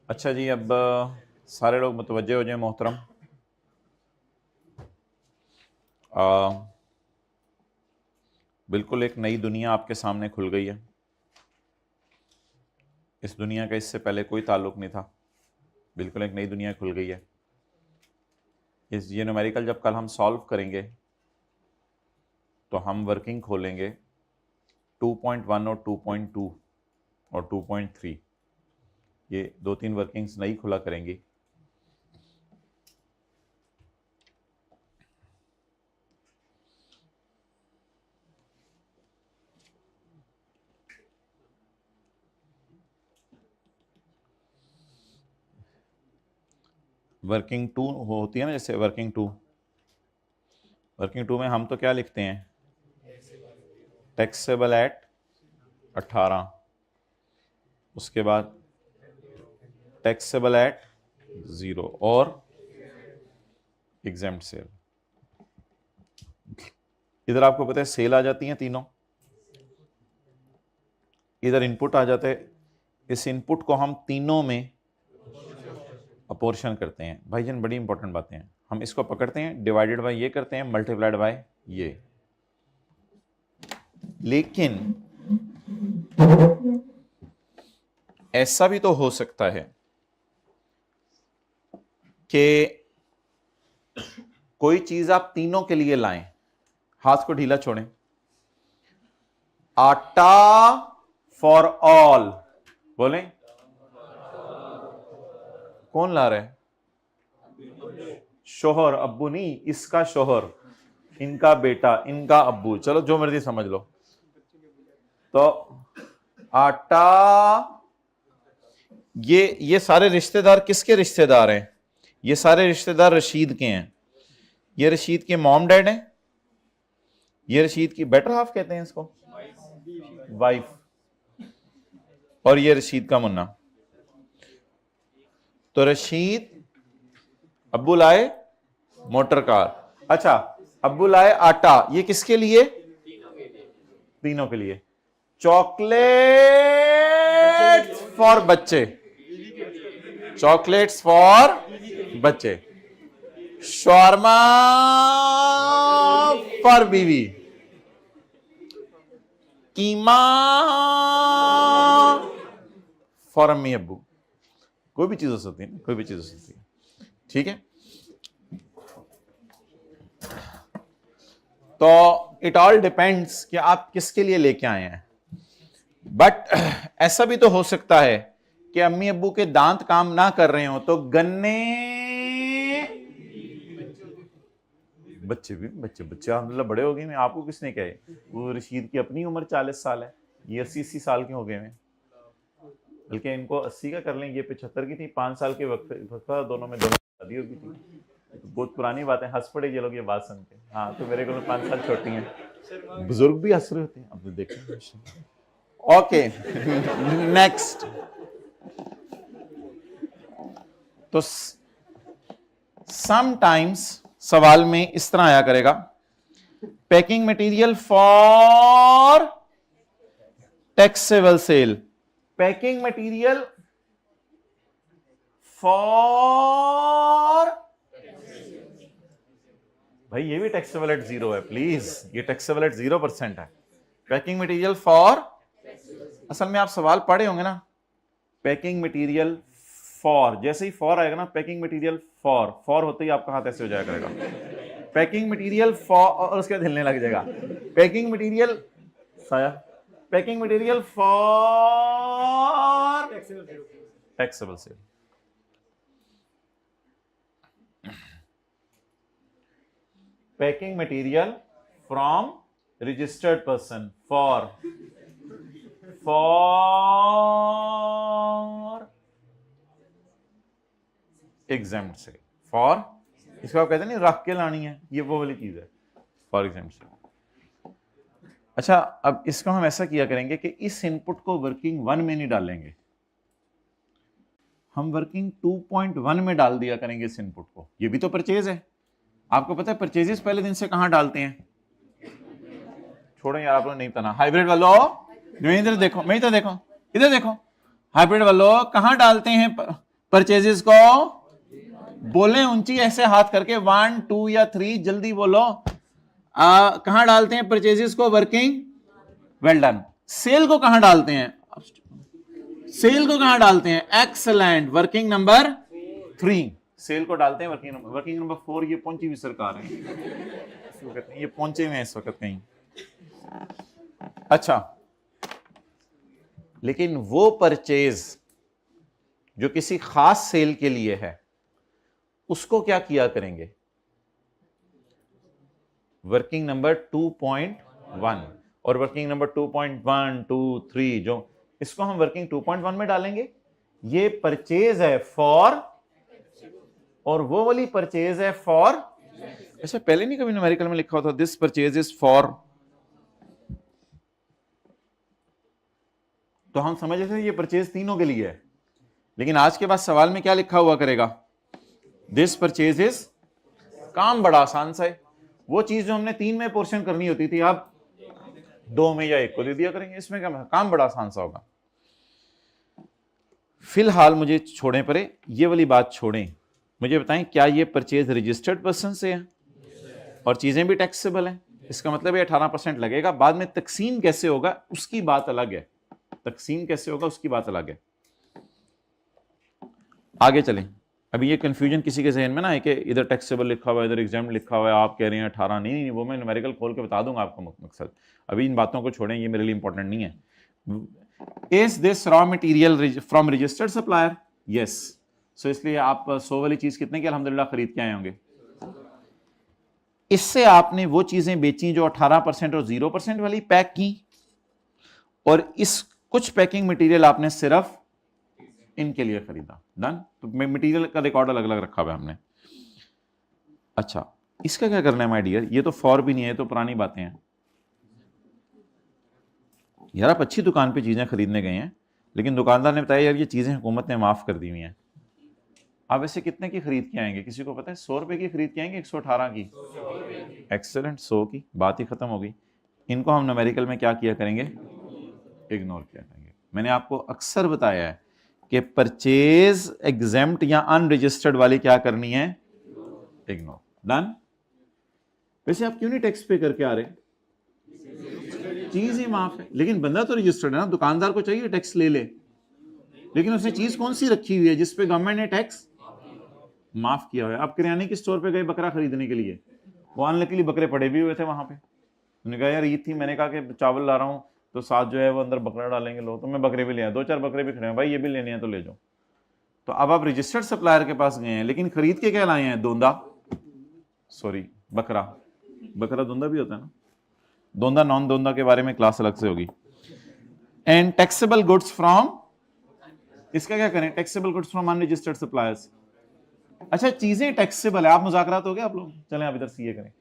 अच्छा जी, अब सारे लोग मुतवज्जे हो जाए मोहतरम। बिल्कुल एक नई दुनिया आपके सामने खुल गई है। इस दुनिया का इससे पहले कोई ताल्लुक नहीं था, बिल्कुल एक नई दुनिया खुल गई है। ये न्यूमेरिकल जब कल हम सॉल्व करेंगे तो हम वर्किंग खोलेंगे 2.1 और 2.2 और 2.3, ये 2-3 वर्किंग्स नई खुला करेंगी। वर्किंग 2 होती है ना, जैसे वर्किंग 2 में हम तो क्या लिखते हैं? टैक्सेबल एट 18, उसके बाद टैक्सेबल एट 0 और एग्जेम्प्ट सेल। इधर आपको पता है सेल आ जाती हैं तीनों, इधर इनपुट आ जाते हैं। इस इनपुट को हम तीनों में अपोर्शन करते हैं। भाईजान बड़ी इंपॉर्टेंट बातें हैं। हम इसको पकड़ते हैं, डिवाइडेड बाय ये करते हैं, मल्टीप्लाइड बाय ये। लेकिन ऐसा भी तो हो सकता है कि कोई चीज आप तीनों के लिए लाएं, हाथ को ढीला छोड़ें। आटा फॉर ऑल बोलें, कौन ला रहा है? शोहर, अब्बू नहीं, इसका शोहर, इनका बेटा, इनका अब्बू, चलो जो मर्जी समझ लो। तो आटा, ये सारे रिश्तेदार किसके रिश्तेदार हैं? ये सारे रिश्तेदार रशीद के हैं। ये रशीद के मॉम डैड हैं, ये रशीद की बेटर हाफ कहते हैं इसको, वाइफ, और ये रशीद का मुन्ना। तो रशीद, अब्बू लाए मोटर कार, अच्छा अब्बू लाए आटा, ये किसके लिए? तीनों के लिए। चॉकलेट फॉर बच्चे, चॉकलेट्स फॉर बच्चे, शॉर्मा फॉर बीवी, कीमा फॉर अम्मी अब्बू। कोई भी चीज हो सकती है, कोई भी चीज हो सकती है, ठीक है। तो इट ऑल डिपेंड्स कि आप किसके लिए लेके आए हैं। बट ऐसा भी तो हो सकता है कि अम्मी अब्बू के दांत काम ना कर रहे हो, तो गन्ने, बच्चे भी बच्चे अल्हम्दुलिल्लाह बड़े हो गए हैं। आपको किसने कहे? वो रशीद की अपनी उम्र 40 साल है, ये 80 साल के हो गए हैं, बल्कि इनको 80 का कर लें, ये 75 की थी, 5 साल के वक्त दोनों में शादी होगी थी। तो बहुत पुरानी बात है, हंस पड़े ये लोग ये बात सुन के। हाँ, तो मेरे को 5 साल छोटी हैं, बुजुर्ग भी हंस रहे होते हैं। अब तो देखें। Okay, next. तो समटाइम्स सवाल में इस तरह आया करेगा, packing material for taxable sale, packing material for, भाई ये भी टैक्सेबल एट 0 है, प्लीज, ये टैक्सेबल एट 0% है। पैकिंग मटेरियल फॉर, असल में आप सवाल पढ़े होंगे ना, पैकिंग मटेरियल फॉर, जैसे ही फॉर आएगा ना, पैकिंग मटेरियल फॉर होते ही आपका हाथ ऐसे हो जाया करेगा। पैकिंग मटेरियल फॉर, और उसके बाद हिलने लग जाएगा, पैकिंग मटेरियल साया, packing material for taxable sale, packing material from registered person for exempt sale, for इसको आप कहते हैं नहीं रख के लानी है, ये वो वाली चीज है, फॉर एग्जाम्प्ट सेल। अच्छा, अब इसको हम ऐसा किया करेंगे कि इस इनपुट को वर्किंग 1 में नहीं डालेंगे, हम वर्किंग 2.1 में डाल दिया करेंगे इस इनपुट को। ये भी तो परचेज है, आपको पता है परचेजेस पहले दिन से कहां डालते हैं, छोड़ो यार आप लोग नहीं पता, हाइब्रिड वालों इधर देखो, मैं इधर देखो, इधर देखो, हाइब्रिड वालों कहां डालते हैं परचेजेस को, बोले ऊंची ऐसे हाथ करके 1 2 या 3 जल्दी बोलो, कहां डालते हैं परचेजेस को, वर्किंग, वेल डन। सेल को कहां डालते हैं, सेल को कहां डालते हैं, एक्सलेंट, वर्किंग नंबर 3, सेल को डालते हैं वर्किंग नंबर 4। ये पहुंची भी सरकार है इस वक्त, ये पहुंचे हुए हैं इस वक्त कहीं। अच्छा, लेकिन वो परचेज जो किसी खास सेल के लिए है उसको क्या किया करेंगे, वर्किंग नंबर 2.1 और वर्किंग नंबर 2.1 2 3, जो इसको हम वर्किंग 2.1 में डालेंगे। ये परचेज है फॉर, और वो वाली परचेज है फॉर, ऐसे पहले नहीं कभी न्यूमेरिकल में लिखा होता दिस परचेज इज फॉर, तो हम समझ रहे थे ये परचेज तीनों के लिए है। लेकिन आज के बाद सवाल में क्या लिखा हुआ करेगा, दिस परचेज इज, काम बड़ा आसान सा है, वो चीज जो हमने 3 में पोर्शन करनी होती थी आप 2 में या 1 को दे दिया करेंगे, इसमें क्या काम बड़ा आसान सा होगा। फिलहाल मुझे छोड़ें परे, ये वाली बात छोड़ें, मुझे बताएं क्या ये परचेज रजिस्टर्ड पर्सन से है और चीजें भी टैक्सेबल हैं, इसका मतलब ये 18% लगेगा। बाद में तकसीम कैसे होगा उसकी बात अलग है, तकसीम कैसे होगा उसकी बात अलग है। आगे चलें, अभी ये कंफ्यूजन किसी के जहन में ना है कि इधर टैक्सेबल लिखा हुआ है इधर एग्जाम लिखा हुआ है, आप कह रहे हैं 18, नहीं, वो मैं न्यूमेरिकल खोल के बता दूंगा आपको मकसद। अभी इन बातों को छोड़ें, ये मेरे लिए इंपॉर्टेंट नहीं है। Is this raw material from registered supplier, yes, so इसलिए आप 100 वाली चीज कितने की अल्हम्दुलिल्लाह खरीद के आए होंगे, इससे आपने वो चीजें बेची जो 18% और 0% वाली पैक की, और इस कुछ पैकिंग मटेरियल आपने सिर्फ इनके लिए खरीदा, डन। तो मटेरियल का रिकॉर्ड अलग अलग रखा हुआ है हमने। अच्छा, इसका क्या करना है माय डियर, ये तो फॉर भी नहीं है, तो पुरानी बातें हैं यार। आप अच्छी दुकान पे चीजें खरीदने गए हैं, लेकिन दुकानदार ने बताया यार ये चीजें हुकूमत ने माफ कर दी हुई हैं, आप वैसे कितने की खरीद के आएंगे, किसी को पता है? 100 रुपए की खरीद के आएंगे, 118 की, एक्सेलेंट, 100 की, बात ही खत्म हो गई। इनको हम न्यूमेरिकल में क्या किया करेंगे, इग्नोर किया करेंगे। मैंने आपको अक्सर बताया है कि परचेज एग्जेम्प्ट या अनरजिस्टर्ड वाली क्या करनी है, इग्नोर, डन। वैसे आप क्यों नहीं टैक्स पे करके आ रहे, चीज ही माफ है, लेकिन बंदा तो रजिस्टर्ड है ना, दुकानदार को चाहिए टैक्स ले ले, लेकिन उसने चीज कौन सी रखी हुई है जिसपे गवर्नमेंट ने टैक्स माफ किया हुआ है। आप किराने की स्टोर पे गए बकरा खरीदने के लिए, वो अनलकीली बकरे पड़े भी हुए थे वहां पे, उन्होंने कहा यार ईद थी, मैंने कहा कि चावल ला रहा हूँ तो साथ जो है वो अंदर बकरा डालेंगे, लो, तो मैं बकरे भी ले आया, 2-4 बकरे भी खड़े हैं, भाई ये भी लेने हैं तो ले जाओ। तो अब आप रजिस्टर्ड सप्लायर के पास गए हैं, लेकिन खरीद के क्या लाए हैं, दोंदा, सॉरी बकरा, बकरा दोंदा भी होता है ना, दोंदा नॉन दोंदा के बारे में क्लास अलग से होगी। एंड टैक्सेबल गुड्स फ्रॉम, इसका क्या करें, taxable goods from unregistered suppliers. अच्छा, चीजें टैक्सेबल है, आप मुज़ाकरात हो गए आप लोग, चलें आप इधर सीए करें।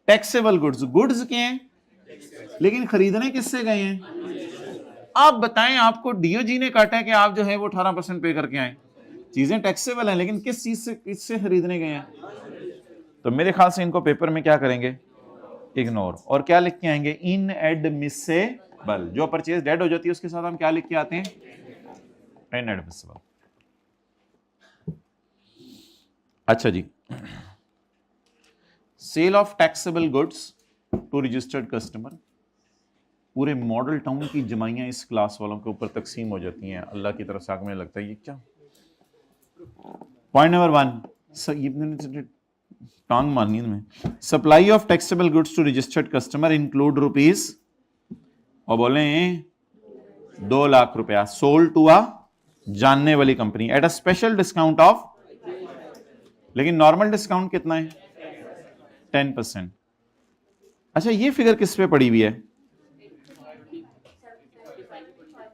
टैक्सेबल गुड्स, गुड्स के हैं लेकिन खरीदने किससे गए हैं, आप बताएं, आपको डीओजी ने काटा है कि आप जो है वो 18% पे करके आए, चीजें टैक्सेबल हैं लेकिन किस चीज से, किससे खरीदने गए हैं, तो मेरे ख्याल से इनको पेपर में क्या करेंगे, इग्नोर, और क्या लिख के आएंगे, इनएडमिसेबल। जो परचेज डेड हो जाती है उसके साथ हम क्या लिख के आते हैं, इनएडमिसेबल। अच्छा जी, sale of taxable goods to registered customer, पूरे मॉडल टाउन की जमाइयां इस क्लास वालों के ऊपर तकसीम हो जाती हैं, अल्लाह की तरफ से आगे लगता है ये क्या। पॉइंट नंबर 1, टांग मारनी में। Supply of taxable goods to registered customer include rupees, और बोले 2 लाख रुपया, सोल्ड टू अ जानने वाली company at a special discount of, लेकिन नॉर्मल डिस्काउंट कितना है 10%। अच्छा ये फिगर किस पे पड़ी हुई है?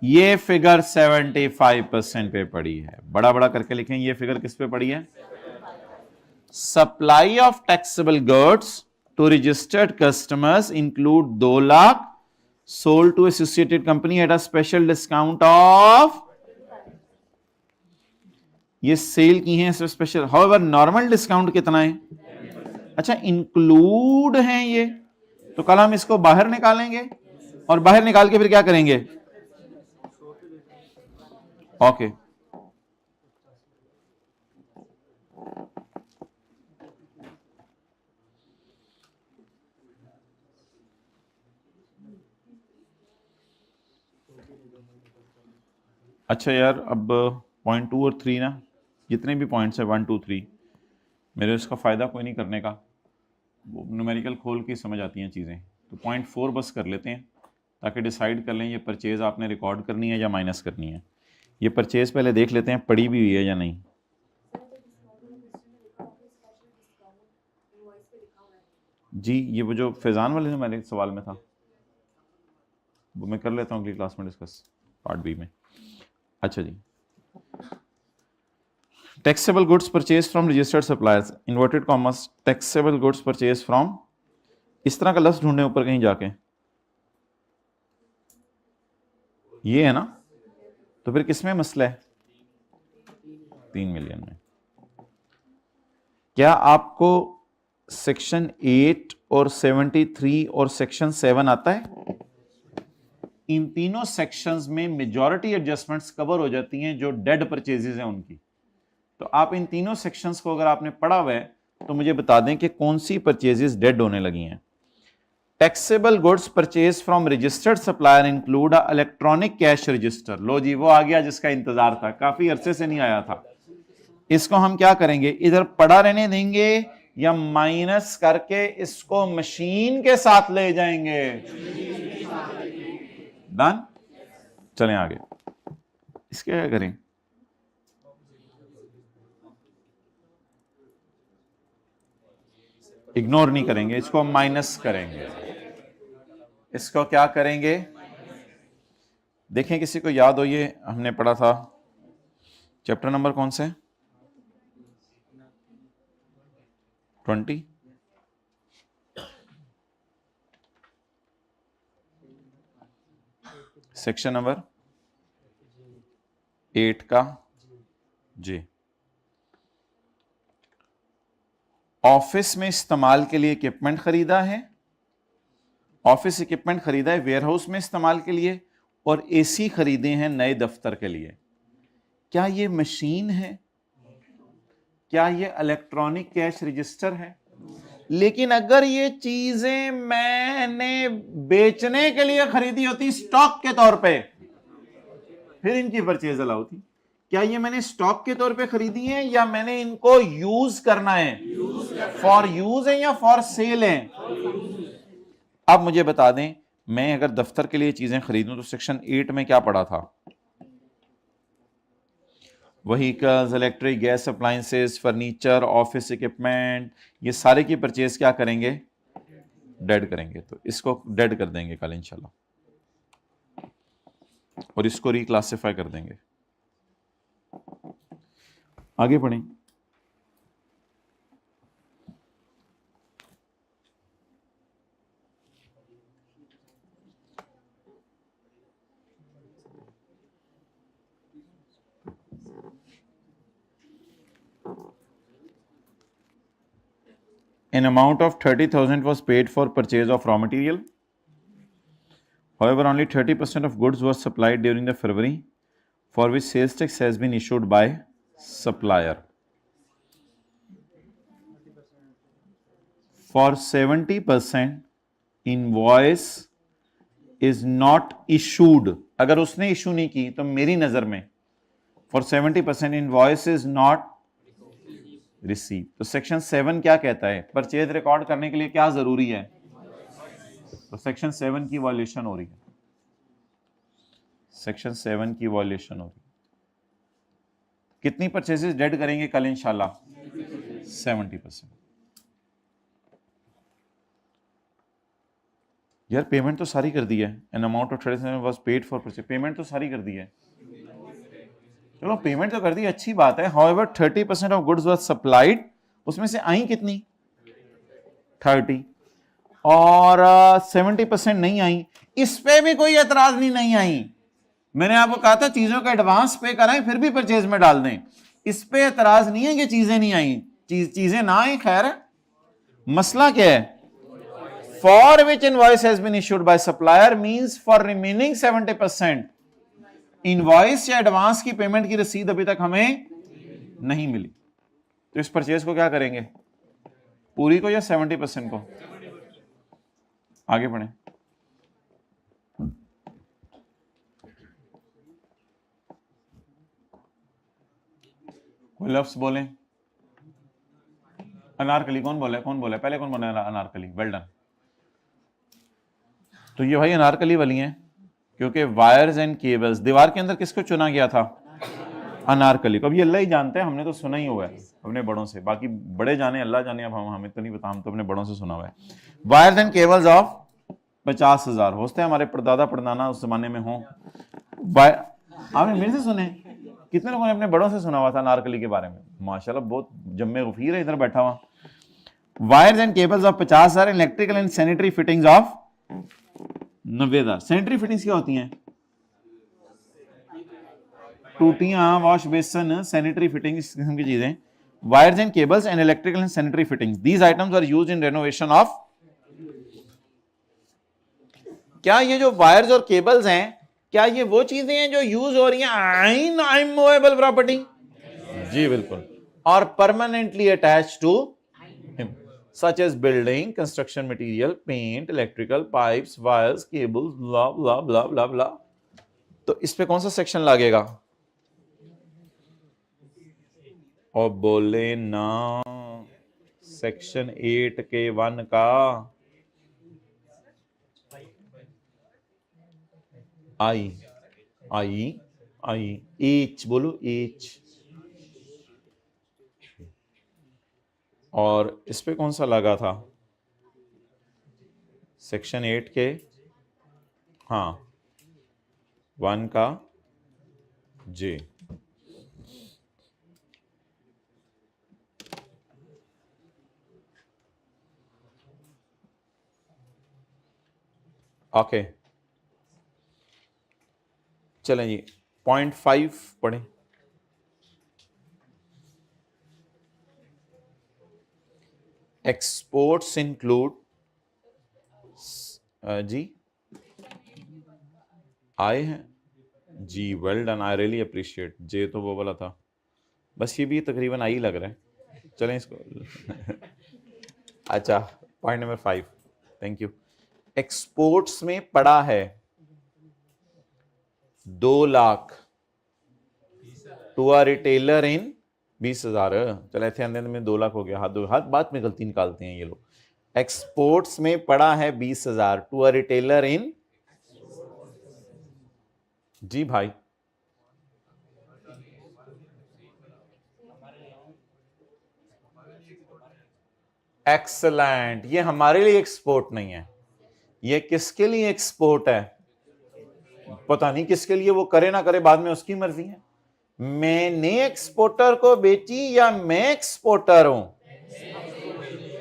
ये फिगर 75% पे पड़ी है। बड़ा बड़ा करके लिखें, ये फिगर किस पे पड़ी है? Supply of taxable goods to registered customers include 2 lakh, sold to associated company at a special discount of, ये सेल की है स्पेशल। हाउएवर नॉर्मल डिस्काउंट कितना है? अच्छा इंक्लूड है ये, तो कल हम इसको बाहर निकालेंगे और बाहर निकाल के फिर क्या करेंगे? ओके अच्छा यार, अब पॉइंट 2 और 3 ना, जितने भी पॉइंट्स है 1 2 3, मेरे इसका फ़ायदा कोई नहीं करने का, वो न्यूमेरिकल खोल के समझ आती हैं चीज़ें। तो पॉइंट 4 बस कर लेते हैं ताकि डिसाइड कर लें ये परचेज़ आपने रिकॉर्ड करनी है या माइनस करनी है। ये परचेज़ पहले देख लेते हैं पड़ी भी हुई है या नहीं। जी ये वो जो फैज़ान वाले मेरे सवाल में था वो मैं कर लेता हूँ अगली क्लास में डिस्कस, पार्ट बी में। अच्छा जी, taxable goods purchase from registered suppliers, inverted commerce, taxable goods purchase from, इस तरह का लफ्ज ढूंढने ऊपर कहीं जाके, ये है ना, तो फिर किसमें मसला है? 3 मिलियन में। क्या आपको सेक्शन 8 और 73 और सेक्शन 7 आता है? इन तीनों सेक्शंस में मेजॉरिटी एडजस्टमेंट्स कवर हो जाती हैं जो डेड परचेजेस हैं उनकी। तो आप इन तीनों सेक्शंस को अगर आपने पढ़ा हुआ है तो मुझे बता दें कि कौन सी परचेजेस डेड होने लगी हैं। Taxable goods purchase from registered supplier include a electronic cash register. लो जी वो आ गया जिसका इंतजार था, काफी अरसे से नहीं आया था। इसको हम क्या करेंगे, इधर पड़ा रहने देंगे या माइनस करके इसको मशीन के साथ ले जाएंगे? डन, चलें आगे। इसके क्या करें? इग्नोर नहीं करेंगे, इसको माइनस करेंगे। इसको क्या करेंगे? देखें किसी को याद हो, ये हमने पढ़ा था, चैप्टर नंबर कौन से? 20। सेक्शन नंबर 8 का जी। ऑफिस में इस्तेमाल के लिए इक्विपमेंट खरीदा है, ऑफिस इक्विपमेंट खरीदा है वेयरहाउस में इस्तेमाल के लिए, और एसी खरीदे हैं नए दफ्तर के लिए। क्या ये मशीन है? क्या ये इलेक्ट्रॉनिक कैश रजिस्टर है? लेकिन अगर ये चीजें मैंने बेचने के लिए खरीदी होती स्टॉक के तौर पे, फिर इनकी परचेज अलाउ थी। क्या ये मैंने स्टॉक के तौर पे खरीदी है या मैंने इनको यूज करना है? फॉर यूज है या फॉर सेल है? अब मुझे बता दें, मैं अगर दफ्तर के लिए चीजें खरीदूं तो सेक्शन 8 में क्या पढ़ा था? Vehicles, electric, gas appliances, furniture, office equipment, ये सारे की परचेज क्या करेंगे? डेड करेंगे। तो इसको डेड कर देंगे कल इंशाल्लाह, और इसको रिक्लासिफाई कर देंगे। आगे पढ़ें। An amount of 30,000 was paid for purchase of raw material. However, only 30% of goods was supplied during the February, for which sales tax has been issued by supplier. For 70% invoice is not issued. अगर उसने issue नहीं की तो मेरी नजर में for 70% invoice is not receive. तो section 7 क्या कहता है? परचेज रिकॉर्ड करने के लिए क्या जरूरी है? तो सेक्शन 7 की वायलेशन हो रही है, सेक्शन 7 की वायलेशन हो रही है। कितनी परचेजेस डेड करेंगे कल इंशाल्लाह? 70%। यार पेमेंट तो सारी कर दी है, an amount of traditional was paid for purchase, payment तो सारी कर दी है, चलो पेमेंट तो कर दी, अच्छी बात है। However 30% of goods was supplied, उसमें से आई कितनी? 30, और 70% नहीं आई। इस पे भी कोई एतराज नहीं आई। मैंने आपको कहा था चीजों का एडवांस पे कराएं फिर भी परचेज में डाल दें, इस पे एतराज नहीं है कि चीजें नहीं आई, चीजें ना आई खैर। मसला क्या है? For which invoice has been issued by supplier means for remaining 70%। Invoice या एडवांस की पेमेंट की रसीद अभी तक हमें नहीं मिली, तो इस परचेज को क्या करेंगे? पूरी को या 70% को? आगे बढ़े। कोई लफ्ज बोलें। अनारकली कौन बोला है? कौन बोला है? पहले कौन बोला है अनारकली? Well done. तो ये भाई अनारकली वाली हैं, क्योंकि वायर्स एंड केबल्स, दीवार के अंदर किसको चुना गया था? अनारकली को। अब ये अल्लाह ही जानते हैं, हमने तो सुना ही हुआ है अपने बड़ों से, बाकी बड़े जाने अल्लाह जाने, अब हमें तो नहीं पता, हम तो अपने बड़ों से सुना हुआ है। Wires and cables of 50,000। हो सकता है हमारे परदादा परदाना उस जमाने में हो। आपने मेरे से सुने? कितने लोगों ने अपने बड़ों से सुना हुआ था अनारकली के बारे में? माशाल्लाह बहुत जम्मे गफीर है इधर बैठा हुआ। Wires and cables of 50,000, electrical and sanitary fittings of 90,000। Sanitary fittings क्या होती हैं? टूटियां, वॉश बेसन, सैनिटरी फिटिंग, इस किस्म की चीजें। Wires and cables and electrical and sanitary fittings, these items are used in renovation of. क्या ये जो वायर्स और केबल्स हैं, क्या ये वो चीजें हैं जो यूज हो रही हैं इन मूवेबल प्रॉपर्टी? जी बिल्कुल। और permanently attach to him, such as building, construction material, paint, electrical pipes, wires, cables, blah blah blah blah blah. तो इस पे कौन सा सेक्शन लगेगा? और बोले ना, सेक्शन 8 के 1 का आई आई आई एच, बोलो एच। और इस पे कौन सा लगा था? सेक्शन 8 के, हाँ, 1 का जे। ओके चलें जी, 0.5 पढ़ें। एक्सपोर्ट्स इंक्लूड, जी आए हैं जी, well done, I really appreciate. जे तो वो वाला था, बस ये भी तकरीबन आई लग रहा है। चलें इसको अच्छा, point number 5, thank you. Exports में पड़ा है 2 lakh to a retailer in 20,000। चले थे अंदर में 2 लाख हो गया, हाथ बात में गलती निकालते हैं ये लोग। एक्सपोर्ट्स में पड़ा है 20,000 टू अ रिटेलर इन, जी भाई एक्सलेंट। ये हमारे लिए एक्सपोर्ट नहीं है, ये किसके लिए एक्सपोर्ट है? पता नहीं किसके लिए, वो करे ना करे बाद में उसकी मर्जी है। मैंने एक्सपोर्टर को बेची या मैं एक्सपोर्टर हूं?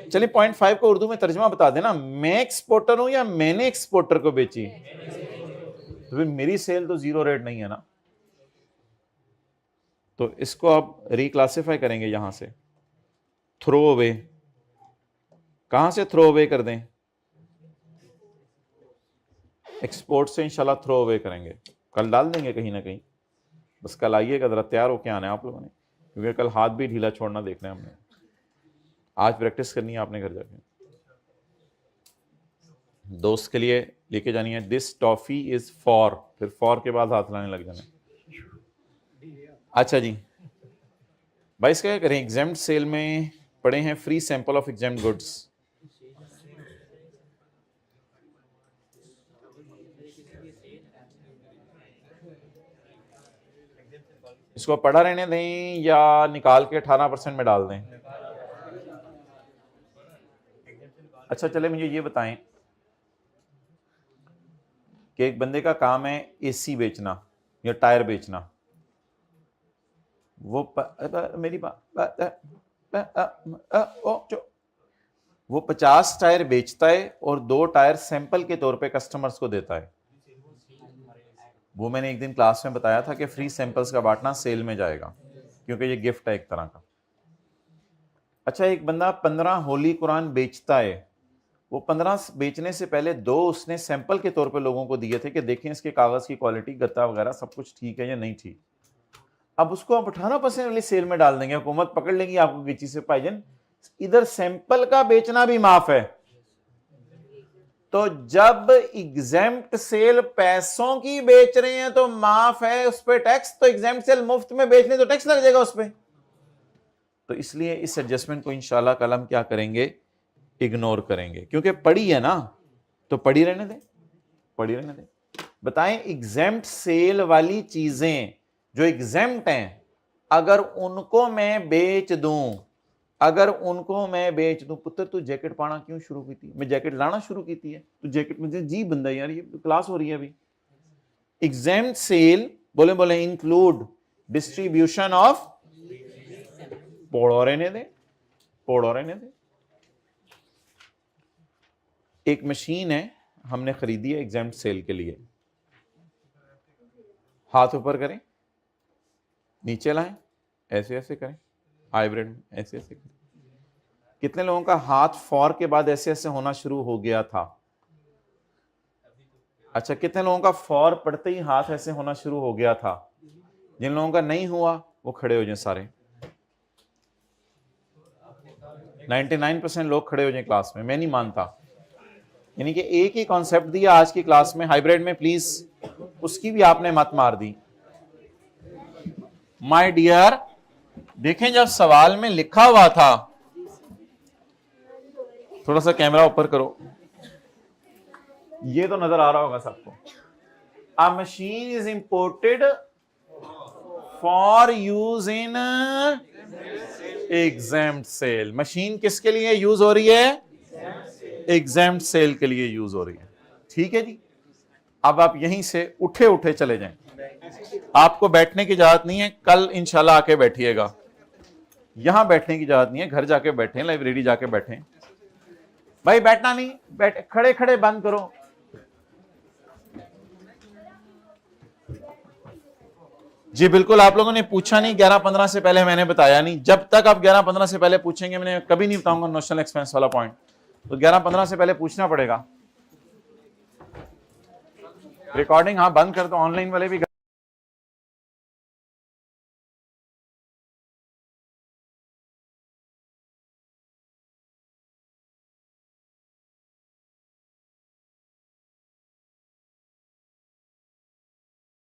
चलिए 0.5 को उर्दू में तर्जुमा बता देना, मैं एक्सपोर्टर हूं या मैंने एक्सपोर्टर को बेची? तो फिर मेरी सेल तो 0 रेट नहीं है ना, तो इसको आप रिक्लासिफाई करेंगे यहां से, थ्रो अवे। कहां से थ्रो अवे कर दें? एक्सपोर्ट से इंशाल्लाह थ्रो अवे करेंगे, कल डाल देंगे कहीं ना कहीं। बस कल आइएगा, जरा तैयार होके आना है आप लोगों ने, क्योंकि कल हाथ भी ढीला छोड़ना देखना है हमने। आज प्रैक्टिस करनी है आपने घर जाके, दोस्त के लिए लेके जानी है। दिस टॉफी इज फॉर, फिर फॉर के बाद हाथ लाने लग जाना। अच्छा जी, भाई इसका क्या करें, एग्जाम्ड सेल में पड़े हैं free sample of examined goods. इसको पढ़ा रहने दें या निकाल के 18% में डाल दें? अच्छा चले मुझे ये बताएं कि एक बंदे का काम है एसी बेचना या टायर बेचना, वो मेरी वो 50 टायर बेचता है और 2 टायर सैंपल के तौर पे कस्टमर्स को देता है। वो मैंने एक दिन क्लास में बताया था कि फ्री सैंपल्स का बांटना सेल में जाएगा क्योंकि ये गिफ्ट है एक तरह का। अच्छा एक बंदा 15 होली कुरान बेचता है, वो 15 बेचने से पहले 2 उसने सैंपल के तौर पे लोगों को दिए थे कि देखें इसके कागज की क्वालिटी, गत्ता वगैरह सब कुछ ठीक है या नहीं ठीक। अब उसको आप 18% वाली सेल में डाल देंगे, हुकूमत पकड़ लेंगी आपको किसी से, भाईजान इधर सैंपल का बेचना भी माफ है। तो जब एग्जेम्प्ट सेल पैसों की बेच रहे हैं तो माफ है, उस पर टैक्स, तो एग्जेम्प्ट सेल मुफ्त में बेचने तो टैक्स लग जाएगा उस पर। तो इसलिए इस एडजस्टमेंट को इंशाल्लाह कल हम क्या करेंगे, इग्नोर करेंगे, क्योंकि पड़ी है ना तो पड़ी रहने दें, पड़ी रहने दें। बताएं एग्जेम्प्ट सेल वाली चीजें जो एग्जेम्प्ट हैं, अगर उनको मैं बेच दूं, अगर उनको मैं बेच दूं, पुत्र तू जैकेट पाना क्यों शुरू की थी? मैं जैकेट लाना शुरू की थी है, तो जैकेट मुझे जी बंदा यार, ये क्लास हो रही है अभी। एग्जेम्प्ट सेल बोले बोले इंक्लूड डिस्ट्रीब्यूशन ऑफ, पोड़ो रहने दे, पोड़ो रहने दे। एक मशीन है हमने खरीदी है एग्जेम्प्ट सेल के लिए, हाथ ऊपर करें, नीचे लाएं, ऐसे ऐसे करें, हाइब्रिड में ऐसे ऐसे करें। कितने लोगों का हाथ फॉर के बाद ऐसे ऐसे होना शुरू हो गया था? अच्छा कितने लोगों का फॉर पढ़ते ही हाथ ऐसे होना शुरू हो गया था? जिन लोगों का नहीं हुआ वो खड़े हो जाए सारे, 99% लोग खड़े हो जाए क्लास में, मैं नहीं मानता। यानी कि एक ही कॉन्सेप्ट दिया आज की क्लास में हाइब्रिड में, प्लीज उसकी भी आपने मत मार दी। माय डियर देखें जब सवाल में लिखा हुआ था, थोड़ा सा कैमरा ऊपर करो, ये तो नजर आ रहा होगा सबको। A machine is imported for use in exempt sale. Machine किसके लिए यूज हो रही है? एग्जेम्प्ट सेल के लिए यूज हो रही है। ठीक है जी, अब आप यहीं से उठे उठे चले जाएं, आपको बैठने की इजाजत नहीं है, कल इंशाल्लाह आके बैठिएगा। यहां बैठने की इजाजत नहीं है, घर जाके बैठे, लाइब्रेरी जाके बैठे। भाई बैठना नहीं, बैठे खड़े खड़े बंद करो। जी बिल्कुल, आप लोगों ने पूछा नहीं 11-15 से पहले, मैंने बताया नहीं। जब तक आप 11-15 से पहले पूछेंगे मैंने कभी नहीं बताऊंगा नोशनल एक्सपेंस वाला पॉइंट, तो 11-15 से पहले पूछना पड़ेगा। रिकॉर्डिंग हाँ बंद कर दो, ऑनलाइन वाले भी